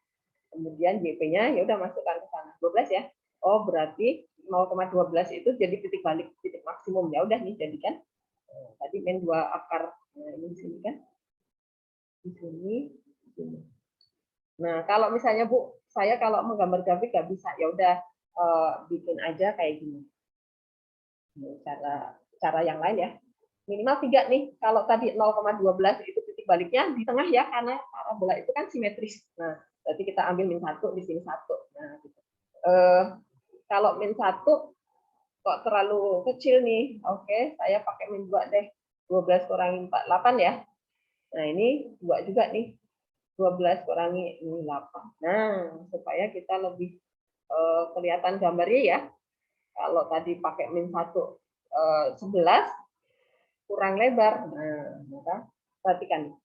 Kemudian JP-nya ya udah masukkan ke sana. 12 ya. Oh, berarti 0,12 itu jadi titik balik, titik maksimum. Ya udah nih, jadikan. Tadi min 2 akar. Nah, ini di sini kan. Di sini. Nah, kalau misalnya Bu, saya kalau menggambar grafik nggak bisa, ya udah bikin aja kayak gini. Ini cara yang lain ya. Minimal 3 nih. Kalau tadi 0,12 itu titik baliknya di tengah ya, karena parabola itu kan simetris. Nah, berarti kita ambil min 1 di sini 1. Nah, gitu. Kalau min 1 kok terlalu kecil nih. Oke, saya pakai min 2 deh. 12 kurangi 4, 8 ya. Nah, ini 2 juga nih. 12 kurangi ini 8. Nah, supaya kita lebih kelihatan gambarnya ya. Kalau tadi pakai min 1 11 kurang lebar. Nah, maka perhatikan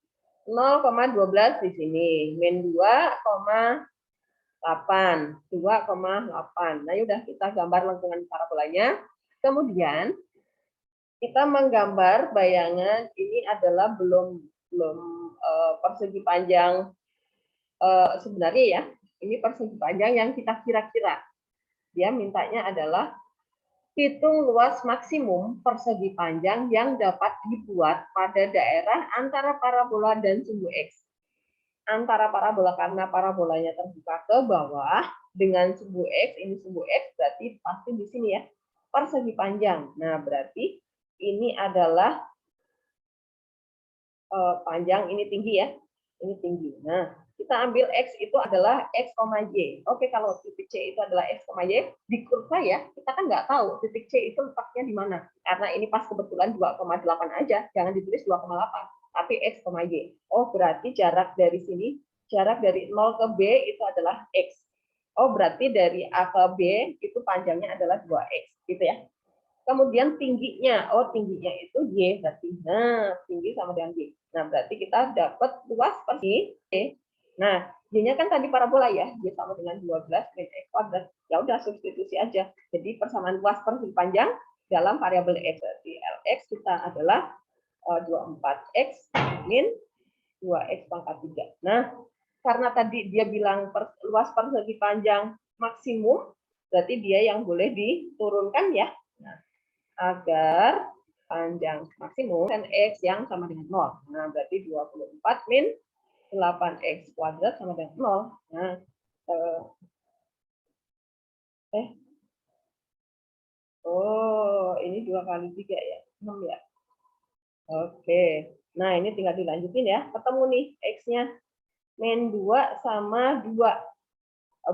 0,12 di sini, min 2,8, 2,8. Nah, udah kita gambar lengkungan parabolanya. Kemudian kita menggambar bayangan ini adalah belum persegi panjang sebenarnya ya. Ini persegi panjang yang kita kira-kira. Dia mintanya adalah hitung luas maksimum persegi panjang yang dapat dibuat pada daerah antara parabola dan sumbu X. Antara parabola karena parabolanya terbuka ke bawah dengan sumbu X, ini sumbu X berarti pasti di sini ya. Persegi panjang. Nah, berarti ini adalah panjang, ini tinggi ya. Ini tinggi. Nah, kita ambil X itu adalah X, Y. Oke, kalau titik C itu adalah X, Y, di kurva ya, kita kan nggak tahu titik C itu letaknya di mana. Karena ini pas kebetulan 2,8 aja, jangan ditulis 2,8, tapi X, Y. Oh, berarti jarak dari sini, jarak dari 0 ke B itu adalah X. Oh, berarti dari A ke B itu panjangnya adalah 2X, gitu ya. Kemudian tingginya, oh tingginya itu Y berarti. Nah, tinggi sama dengan Y. Nah, berarti kita dapat luas persegi Y. Nah, Y-nya kan tadi parabola ya, Y sama dengan 12 min X kuadrat. Ya udah substitusi aja. Jadi persamaan luas persegi panjang dalam variabel X. Berarti Lx kita adalah 24X min 2X pangkat 3. Nah, karena tadi dia bilang luas persegi panjang maksimum, berarti dia yang boleh diturunkan ya. Nah, agar panjang maksimum dan X yang sama dengan 0. Nah, berarti 24 min 8X kuadrat sama dengan 0. Nah, oh, ini 2 kali 3 ya, 6 ya. Oke, nah ini tinggal dilanjutin ya. Ketemu nih X-nya. Min 2 sama 2.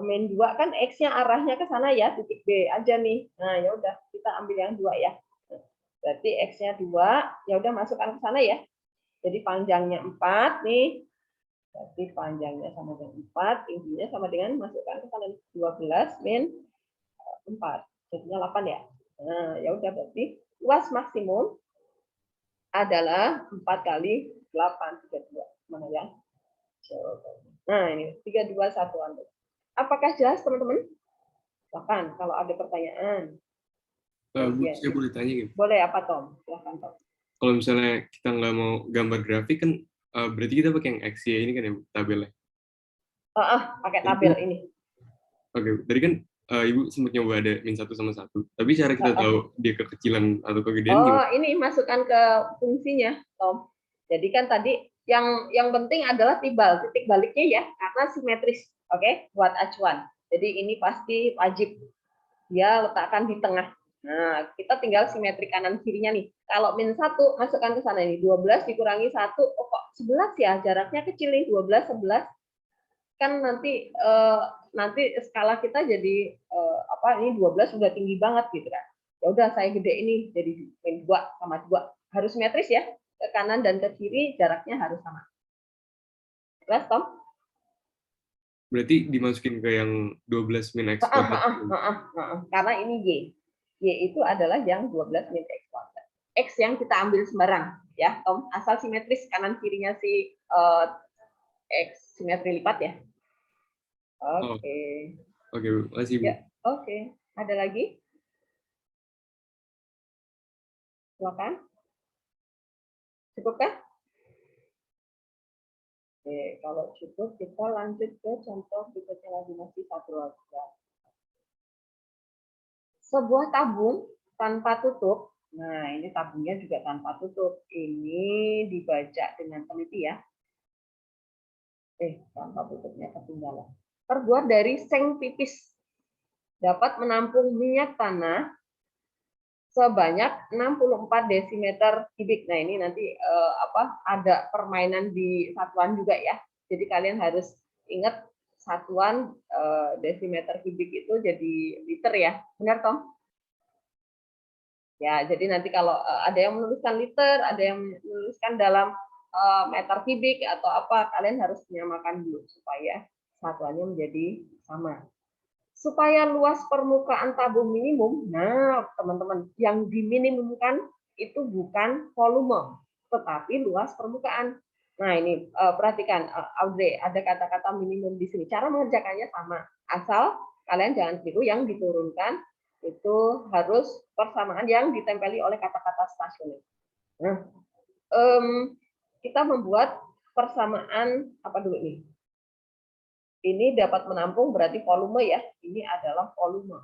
Min 2 kan X-nya arahnya ke sana ya, titik B aja nih. Nah, ya udah kita ambil yang 2 ya. Berarti X-nya 2, ya udah masukkan ke sana ya. Jadi panjangnya 4 nih. Berarti panjangnya sama dengan 4, tingginya sama dengan masukkan ke sana 12 min 4. Jadinya 8 ya. Nah, ya udah berarti luas maksimum adalah 4 kali 8, 32. Mana ya? Nah, ini 3, 2, 1. Apakah jelas, teman-teman? Silakan kalau ada pertanyaan. Bu, saya boleh tanya gitu? Boleh, apa Tom? Silakan Tom. Kalau misalnya kita nggak mau gambar grafik kan berarti kita pakai yang XY ini kan ya, tabelnya? Pakai tabel ini. Oke, tadi kan Ibu sempat nyoba ada min 1 sama 1. Tapi cara kita tahu dia kekecilan atau kegedean gimana? Ini masukkan ke fungsinya, Tom. Jadi kan tadi yang penting adalah titik baliknya ya, karena simetris. Oke, buat acuan. Jadi ini pasti wajib dia letakkan di tengah. Nah, kita tinggal simetri kanan kirinya nih. Kalau min 1 masukkan ke sana ini 12 dikurangi 1, oh kok 11 ya, jaraknya kecil nih, 12 11. Kan nanti skala kita jadi ini 12 sudah tinggi banget gitu kan. Ya udah saya gede ini jadi min 2 sama 2. Harus simetris ya. Ke kanan dan ke kiri jaraknya harus sama. Jelas, Tom? Berarti dimasukin ke yang 12 min X kuadrat. Karena ini Y. Y itu adalah yang 12 min X kuadrat. X yang kita ambil sembarang. Ya, Tom. Asal simetris kanan kirinya si X simetri lipat ya. Oke. Oke, Bu. Makasih, Bu. Ya, oke. Ada lagi? Silakan. Cukup kan? Oke, kalau cukup kita lanjut ke contoh berikutnya lagi, masih satu lagi. Sebuah tabung tanpa tutup. Nah, ini tabungnya juga tanpa tutup. Ini dibaca dengan teliti ya. Tanpa tutupnya ketinggalan. Terbuat dari seng tipis. Dapat menampung minyak tanah sebanyak 64 desimeter kubik. Nah, ini nanti ada permainan di satuan juga ya. Jadi kalian harus ingat satuan desimeter kubik itu jadi liter ya. Benar, Tom? Ya, jadi nanti kalau ada yang menuliskan liter, ada yang menuliskan dalam meter kubik atau apa, kalian harus menyamakan dulu supaya satuannya menjadi sama. Supaya luas permukaan tabung minimum, nah teman-teman, yang diminimumkan itu bukan volume, tetapi luas permukaan. Nah ini perhatikan, Audrey, ada kata-kata minimum di sini. Cara mengerjakannya sama, asal kalian jangan keliru yang diturunkan itu harus persamaan yang ditempeli oleh kata-kata stasioner. Nah, kita membuat persamaan apa dulu nih? Ini dapat menampung berarti volume ya. Ini adalah volume.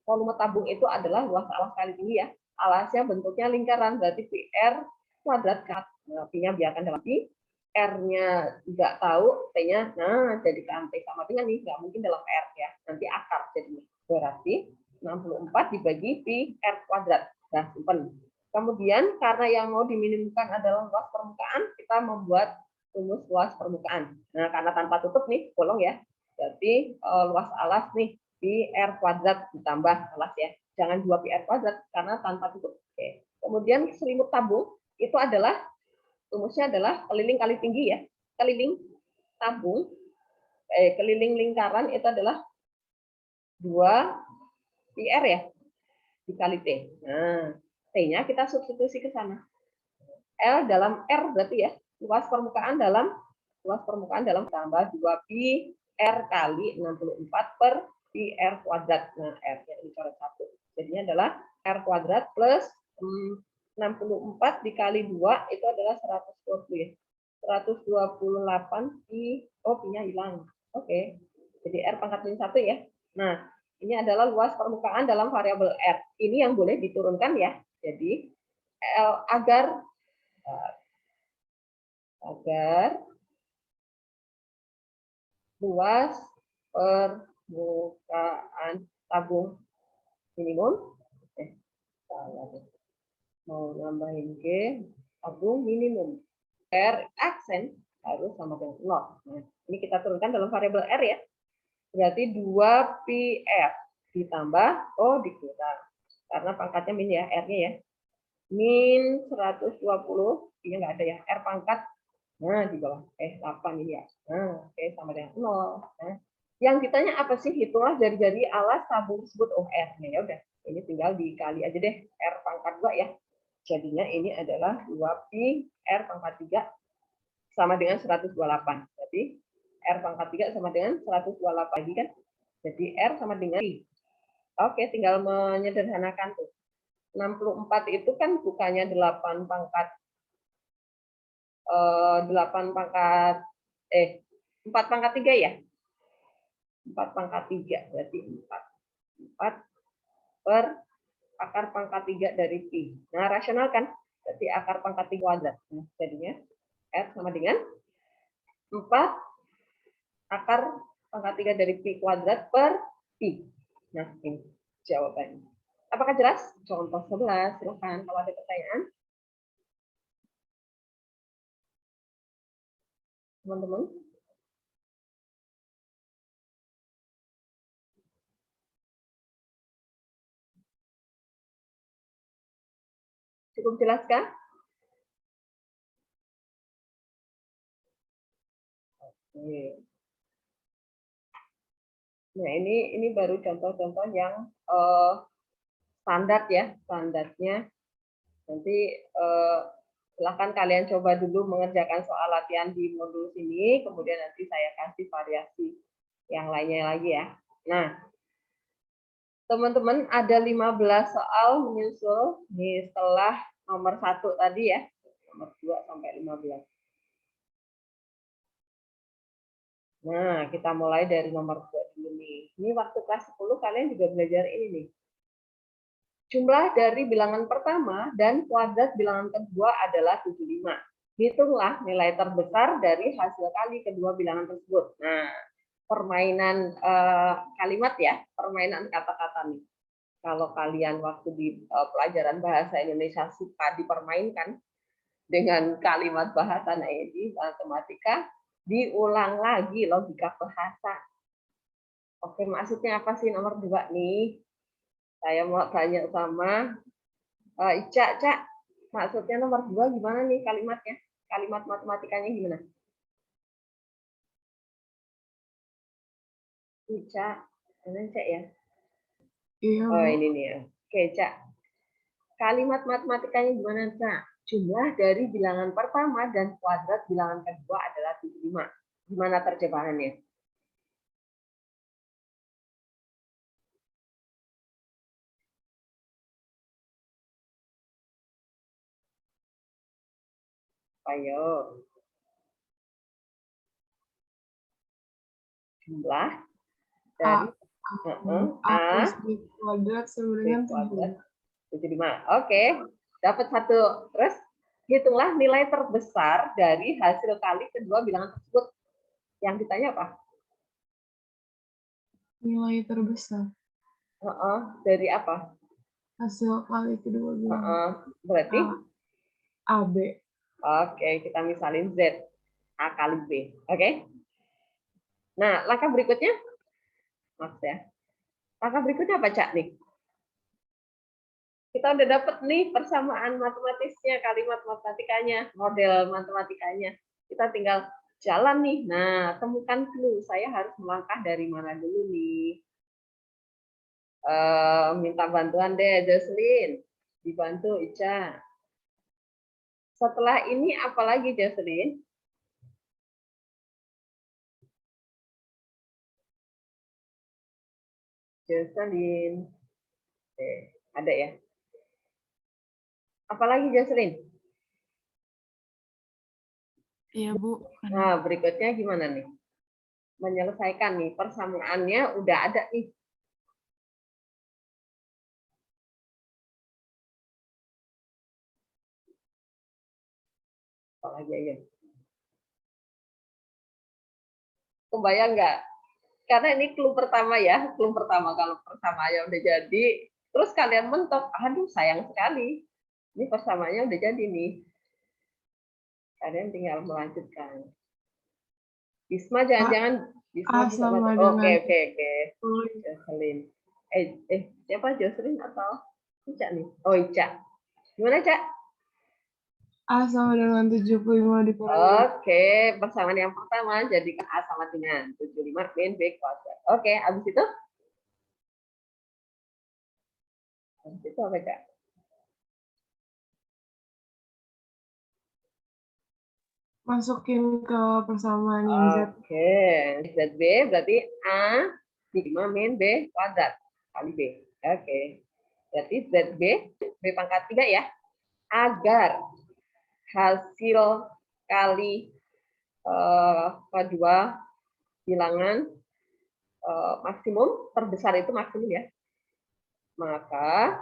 Volume tabung itu adalah luas alas kali tinggi ya. Alasnya bentuknya lingkaran berarti PR kuadrat kat. Nah, P-nya biarkan dalam P. R-nya nggak tahu, T-nya nah jadi T sama dengan nih, nggak mungkin dalam R ya. Nanti akar jadinya. Berarti 64 dibagi P R kuadrat. Nah, simpen. Kemudian karena yang mau diminimumkan adalah luas permukaan, kita membuat rumus luas permukaan. Nah, karena tanpa tutup nih, bolong ya. Berarti luas alas nih pi r kuadrat ditambah alas ya. Jangan 2 pi r kuadrat karena tanpa tutup. Oke. Kemudian selimut tabung itu adalah rumusnya adalah keliling kali tinggi ya. Keliling tabung keliling lingkaran itu adalah 2 pi r ya dikali T. Nah, T-nya kita substitusi ke sana. L dalam R berarti ya. Luas permukaan dalam tambah 2 pi R kali 64 per pi R kuadrat. Nah, R-nya ini coret 1. Jadinya adalah R kuadrat plus 64 dikali 2 itu adalah 120 ya. 128 pi, pi-nya hilang. Oke. Jadi R pangkat min 1 ya. Nah, ini adalah luas permukaan dalam variabel R. Ini yang boleh diturunkan ya. Jadi agar luas permukaan tabung minimum mau nambahin ke tabung minimum R aksen harus sama dengan 0. Nah, ini kita turunkan dalam variabel R ya. Berarti 2 pi R ditambah dikurang karena pangkatnya min ya, R-nya ya. Min 120, ini nggak ada ya, R pangkat. Nah, di bawah 8 ini ya. Nah, sama dengan 0. Nah, yang ditanya apa sih? Hitunglah jari-jari alas tabung tersebut. R-nya ya udah. Ini tinggal dikali aja deh. R pangkat 2 ya. Jadinya ini adalah 2 pi R pangkat 3 sama dengan 128. Berarti R pangkat 3 sama dengan 128 lagi kan? Jadi R sama dengan pi. Oke, tinggal menyederhanakan tuh. 64 itu kan bukannya 8 pangkat 4 pangkat 3 ya. 4 pangkat 3 berarti 4 per akar pangkat 3 dari pi. Nah, rasional kan? Berarti akar pangkat 3 kuadrat. Nah, jadinya R sama dengan 4 akar pangkat 3 dari pi kuadrat per pi. Nah, ini jawabannya. Apakah jelas? Contoh 11, silakan kalau ada pertanyaan. Teman-teman. Cukup jelas kan? Oke. Nah, ini baru contoh-contoh yang standar ya, standarnya. Nanti silahkan kalian coba dulu mengerjakan soal latihan di modul sini, kemudian nanti saya kasih variasi yang lainnya lagi ya. Nah, teman-teman ada 15 soal menyusul nih setelah nomor 1 tadi ya, nomor 2 sampai 15. Nah, kita mulai dari nomor 2 dulu nih. Ini waktu kelas 10 kalian juga belajar ini nih. Jumlah dari bilangan pertama dan kuadrat bilangan kedua adalah 75. Hitunglah nilai terbesar dari hasil kali kedua bilangan tersebut. Nah, permainan kalimat ya, permainan kata-kata nih. Kalau kalian waktu di pelajaran bahasa Indonesia suka dipermainkan dengan kalimat bahasa, nah ini matematika diulang lagi logika bahasa. Oke, maksudnya apa sih nomor 2 nih? Saya mau tanya sama Ica, Cak. Maksudnya nomor 2 gimana nih kalimatnya? Kalimat matematikanya gimana? Ica, mana Cak ya? Iya, Oh, Bu. ini nih ya. Oke, Cak. Kalimat matematikanya gimana, Cak? Jumlah dari bilangan pertama dan kuadrat bilangan kedua adalah 75. Gimana terjemahannya? Ayo. Jumlah dari A plus B kuadrat sama dengan 75. Oke, dapat 1. Terus hitunglah nilai terbesar dari hasil kali kedua bilangan tersebut. Yang ditanya apa? Nilai terbesar. Dari apa? Hasil kali kedua bilangan. Berarti? AB. Oke, kita misalin Z. A kali B. Oke? Nah, langkah berikutnya? Maaf ya. Langkah berikutnya apa, Cak, nih? Kita udah dapat nih persamaan matematisnya, kalimat matematikanya, model matematikanya. Kita tinggal jalan nih. Nah, temukan clue. Saya harus melangkah dari mana dulu nih? Minta bantuan deh, Jocelyn. Dibantu, Ica. Setelah ini apa lagi, Jocelyn? Jocelyn. Oke, ada ya? Apalagi Jocelyn? Iya, Bu. Nah, berikutnya gimana nih? Menyelesaikan nih, persamaannya udah ada nih. Apalagi aja. Kebayang nggak? Karena ini clue pertama ya, clue pertama kalau persamaannya udah jadi, terus kalian mentok, aduh sayang sekali. Ini persamaannya udah jadi nih. Kalian tinggal melanjutkan. Bisma jangan-jangan Bisma bisa bantu. Oke. Jocelyn. Siapa Jocelyn atau Ica nih? Oh, Ica. Gimana, Cak? A sama dengan 75 dikurangi. Oke, persamaan yang pertama jadikan A sama dengan 75 min B kuadrat. Oke, habis itu? Habis itu apa, Cak? Masukin ke persamaan yang Z. Oke, ZB berarti A 5 min B kuadrat kali B. Oke, berarti ZB, B pangkat 3 ya, agar hasil kali kedua bilangan maksimum, terbesar itu maksimum ya, maka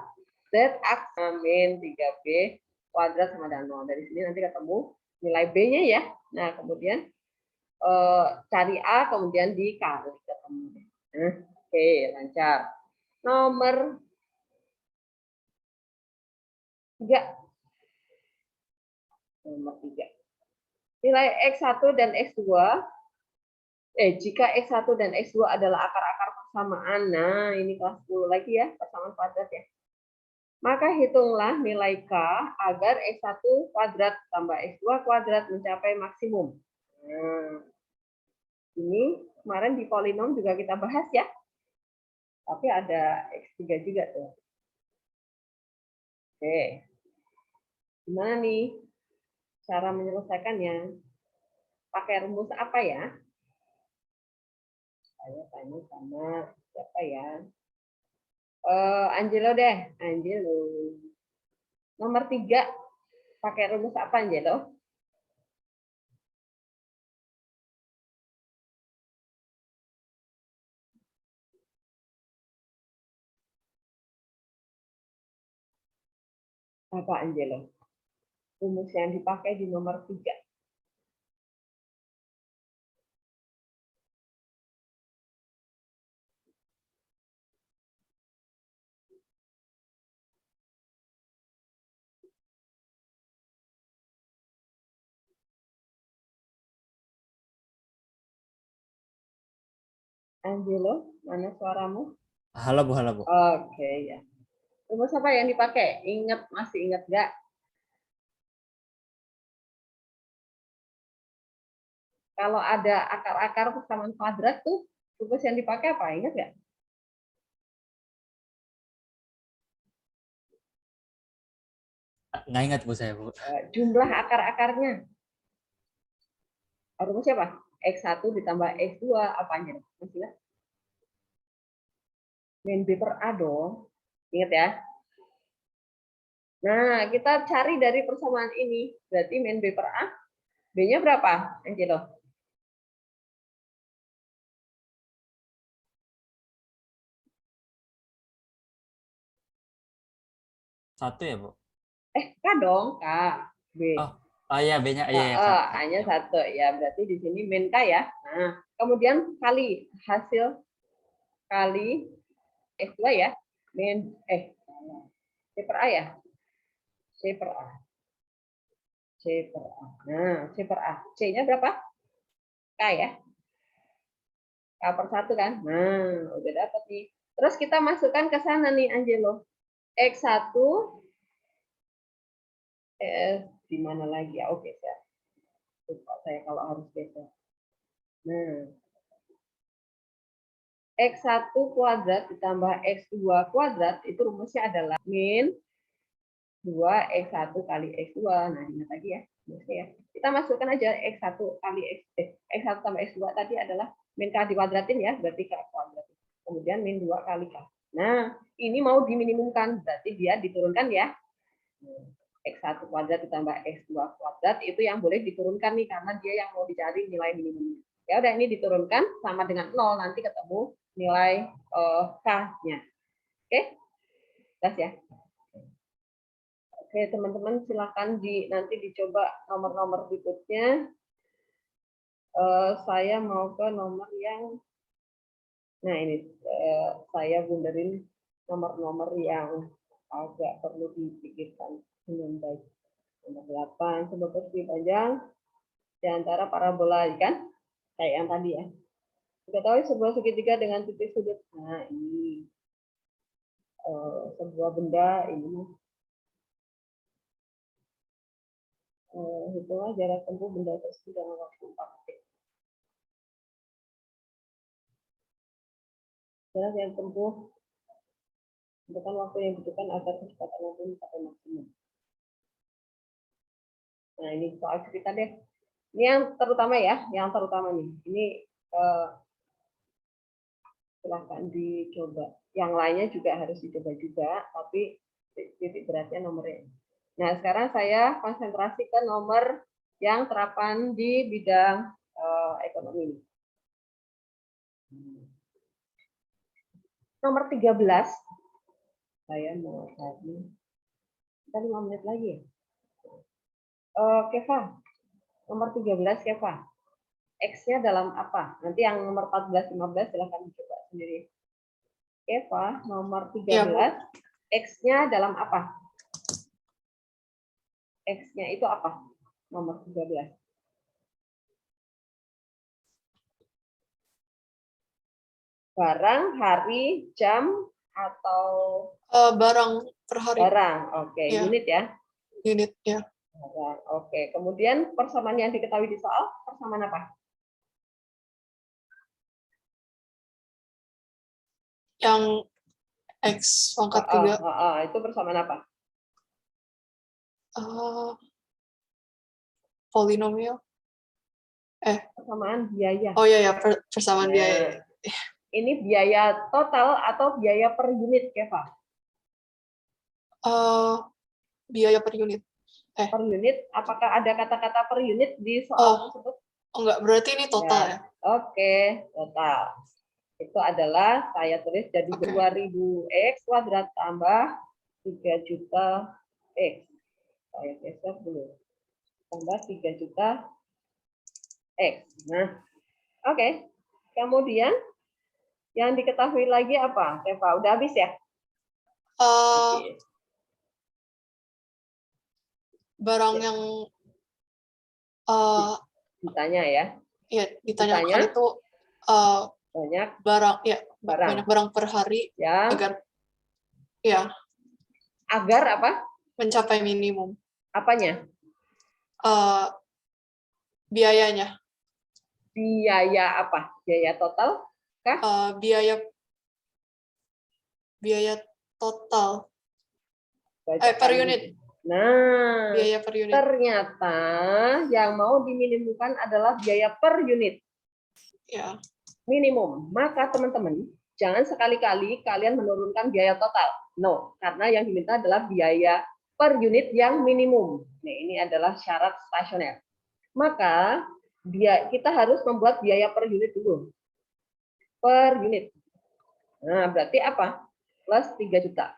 Z aksa min 3B kuadrat sama dengan 0. Dari sini nanti ketemu nilai B-nya ya. Nah, kemudian cari A, kemudian dikali ketemu. Oke, lancar. Nomor 3. Nomor 3. Nilai X1 dan X2. Jika X1 dan X2 adalah akar-akar persamaan. Nah, ini kelas 10 lagi ya, persamaan kuadrat ya. Maka hitunglah nilai K agar X1 kuadrat tambah X2 kuadrat mencapai maksimum. Nah, ini kemarin di polinom juga kita bahas ya. Tapi ada X3 juga tuh. Oke. Gimana nih cara menyelesaikannya? Pakai rumus apa ya? Saya tanya sama siapa ya? Angelo deh, Angelo. Nomor 3, pakai rumus apa Angelo? Apa Angelo? Rumus yang dipakai di nomor 3. Angelo, mana suaramu? Halo Bu, halo Bu. Oke ya. Rumus apa yang dipakai? Masih ingat nggak? Kalau ada akar-akar persamaan kuadrat tuh, rumus yang dipakai apa? Ingat nggak? Nggak ingat Bu saya Bu. Jumlah akar-akarnya. Rumusnya apa? X1 ditambah X2 apanya? Masih ingat? Min B per A dong. Ingat ya? Nah, kita cari dari persamaan ini. Berarti min B per A, B-nya berapa, Angelo? Satu ya Bu? K dong, K. B. Oh iya B-nya iya ya, A-nya 1. Ya, berarti di sini min K ya. Nah, kemudian kali hasil kali X2 ya. C per A ya. C per A. C per A. Nah, C per A. C-nya berapa? K ya. K per 1 kan. Nah, udah dapat nih. Terus kita masukkan ke sana nih, Angelo. X1 di mana lagi ya? Oke, saya lupa saya kalau harus geser. Nah, X1 kuadrat ditambah X2 kuadrat itu rumusnya adalah min 2X1 kali X2. Nah, ingat lagi ya. Ya. Kita masukkan aja X1 kali X1 tambah X2 tadi adalah min K dikuadratin ya, berarti K kuadrat. Kemudian min 2 kali K. Nah, ini mau diminimumkan, berarti dia diturunkan ya. X1 kuadrat ditambah X2 kuadrat itu yang boleh diturunkan nih, karena dia yang mau dicari nilai minimumnya. Ya udah, ini diturunkan sama dengan 0, nanti ketemu nilai K-nya. Oke? Jelas ya? Oke, teman-teman silakan nanti dicoba nomor-nomor berikutnya. Saya mau ke nomor yang, nah ini saya bunderin nomor-nomor yang agak perlu dipikirkan dengan baik. Nomor 8, sebuah persegi panjang di antara parabola, kan? Kayak yang tadi ya. Kita tahu sebuah segitiga dengan titik sudut. Nah, ini sebuah benda ini. Hitunglah jarak tempuh benda tersebut dalam waktu 4 detik. Jarak yang tempuh bukan waktu yang dibutuhkan agar kecepatan lampu mencapai maksimum. Nah, ini soal cerita deh. Ini yang terutama ya, yang terutama nih. Ini silahkan dicoba. Yang lainnya juga harus dicoba juga, tapi titik beratnya nomornya. Nah, sekarang saya konsentrasi ke nomor yang terapan di bidang ekonomi. Nomor 13. Saya mau tadi. Kita 5 menit lagi ya. Keva. Nomor 13, Keva. X-nya dalam apa? Nanti yang nomor 14, 15 silahkan dicoba sendiri. Keva, nomor 13. Ya, X-nya dalam apa? X-nya itu apa? Nomor 13. Barang, hari, jam, atau Barang per hari. barang? Oke, Ya. unit ya. Unit ya. Barang. Oke, kemudian persamaan yang diketahui di soal, persamaan apa? Yang X pangkat 3. Itu persamaan apa? Polinomial. Persamaan biaya. Oh iya ya, persamaan Nah, biaya. ini biaya total atau biaya per unit, Keva? Biaya per unit. Per unit, apakah ada kata-kata per unit di soal tersebut? Oh enggak, berarti ini total ya? Oke, total. Itu adalah saya tulis jadi 2000 X kuadrat tambah 3 juta X. Saya geser dulu. Tambah 3 juta X. Nah, oke. Kemudian yang diketahui lagi apa? Eva, udah habis ya? Barang yang ditanya ya. Iya, ditanyakan itu banyak barang ya, banyak barang per hari ya. Agar apa? Mencapai minimum. Apanya? Biayanya. Biaya apa? Biaya total kah? Biaya total. Per unit. Nah, biaya per unit. Ternyata yang mau diminimumkan adalah biaya per unit. Ya. Minimum. Maka teman-teman, jangan sekali-kali kalian menurunkan biaya total. No, karena yang diminta adalah biaya per unit yang minimum. Nah, ini adalah syarat stasioner. Maka kita harus membuat biaya per unit dulu. Per unit. Nah, berarti apa? Plus 3 juta.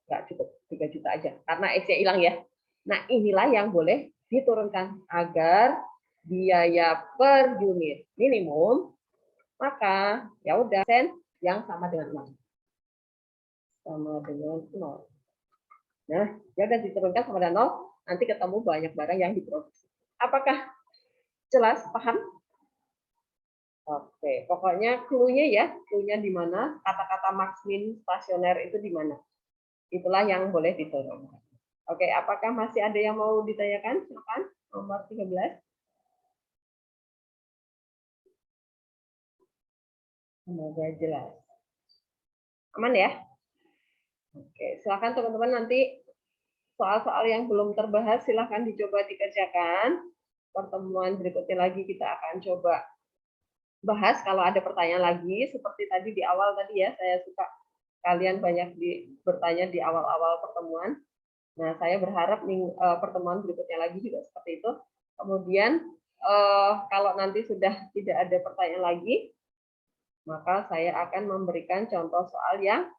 Nggak cukup, 3 juta aja. Karena X-nya hilang ya. Nah, inilah yang boleh diturunkan agar biaya per unit minimum, maka ya udah sen yang sama dengan 0. Sama dengan 0. Nah, ya udah diturunkan sama dengan 0, nanti ketemu banyak barang yang diproduksi. Apakah jelas, paham? Oke, pokoknya clue-nya ya, clue-nya di mana, kata-kata max min stasioner itu di mana. Itulah yang boleh diturunkan. Oke, apakah masih ada yang mau ditanyakan? Silakan, nomor 13. Semoga jelas. Aman ya? Oke, silakan teman-teman nanti soal-soal yang belum terbahas silakan dicoba dikerjakan. Pertemuan berikutnya lagi kita akan coba bahas kalau ada pertanyaan lagi seperti tadi di awal tadi ya, saya suka kalian banyak bertanya di awal-awal pertemuan. Nah, saya berharap pertemuan berikutnya lagi juga seperti itu. Kemudian kalau nanti sudah tidak ada pertanyaan lagi, maka saya akan memberikan contoh soal yang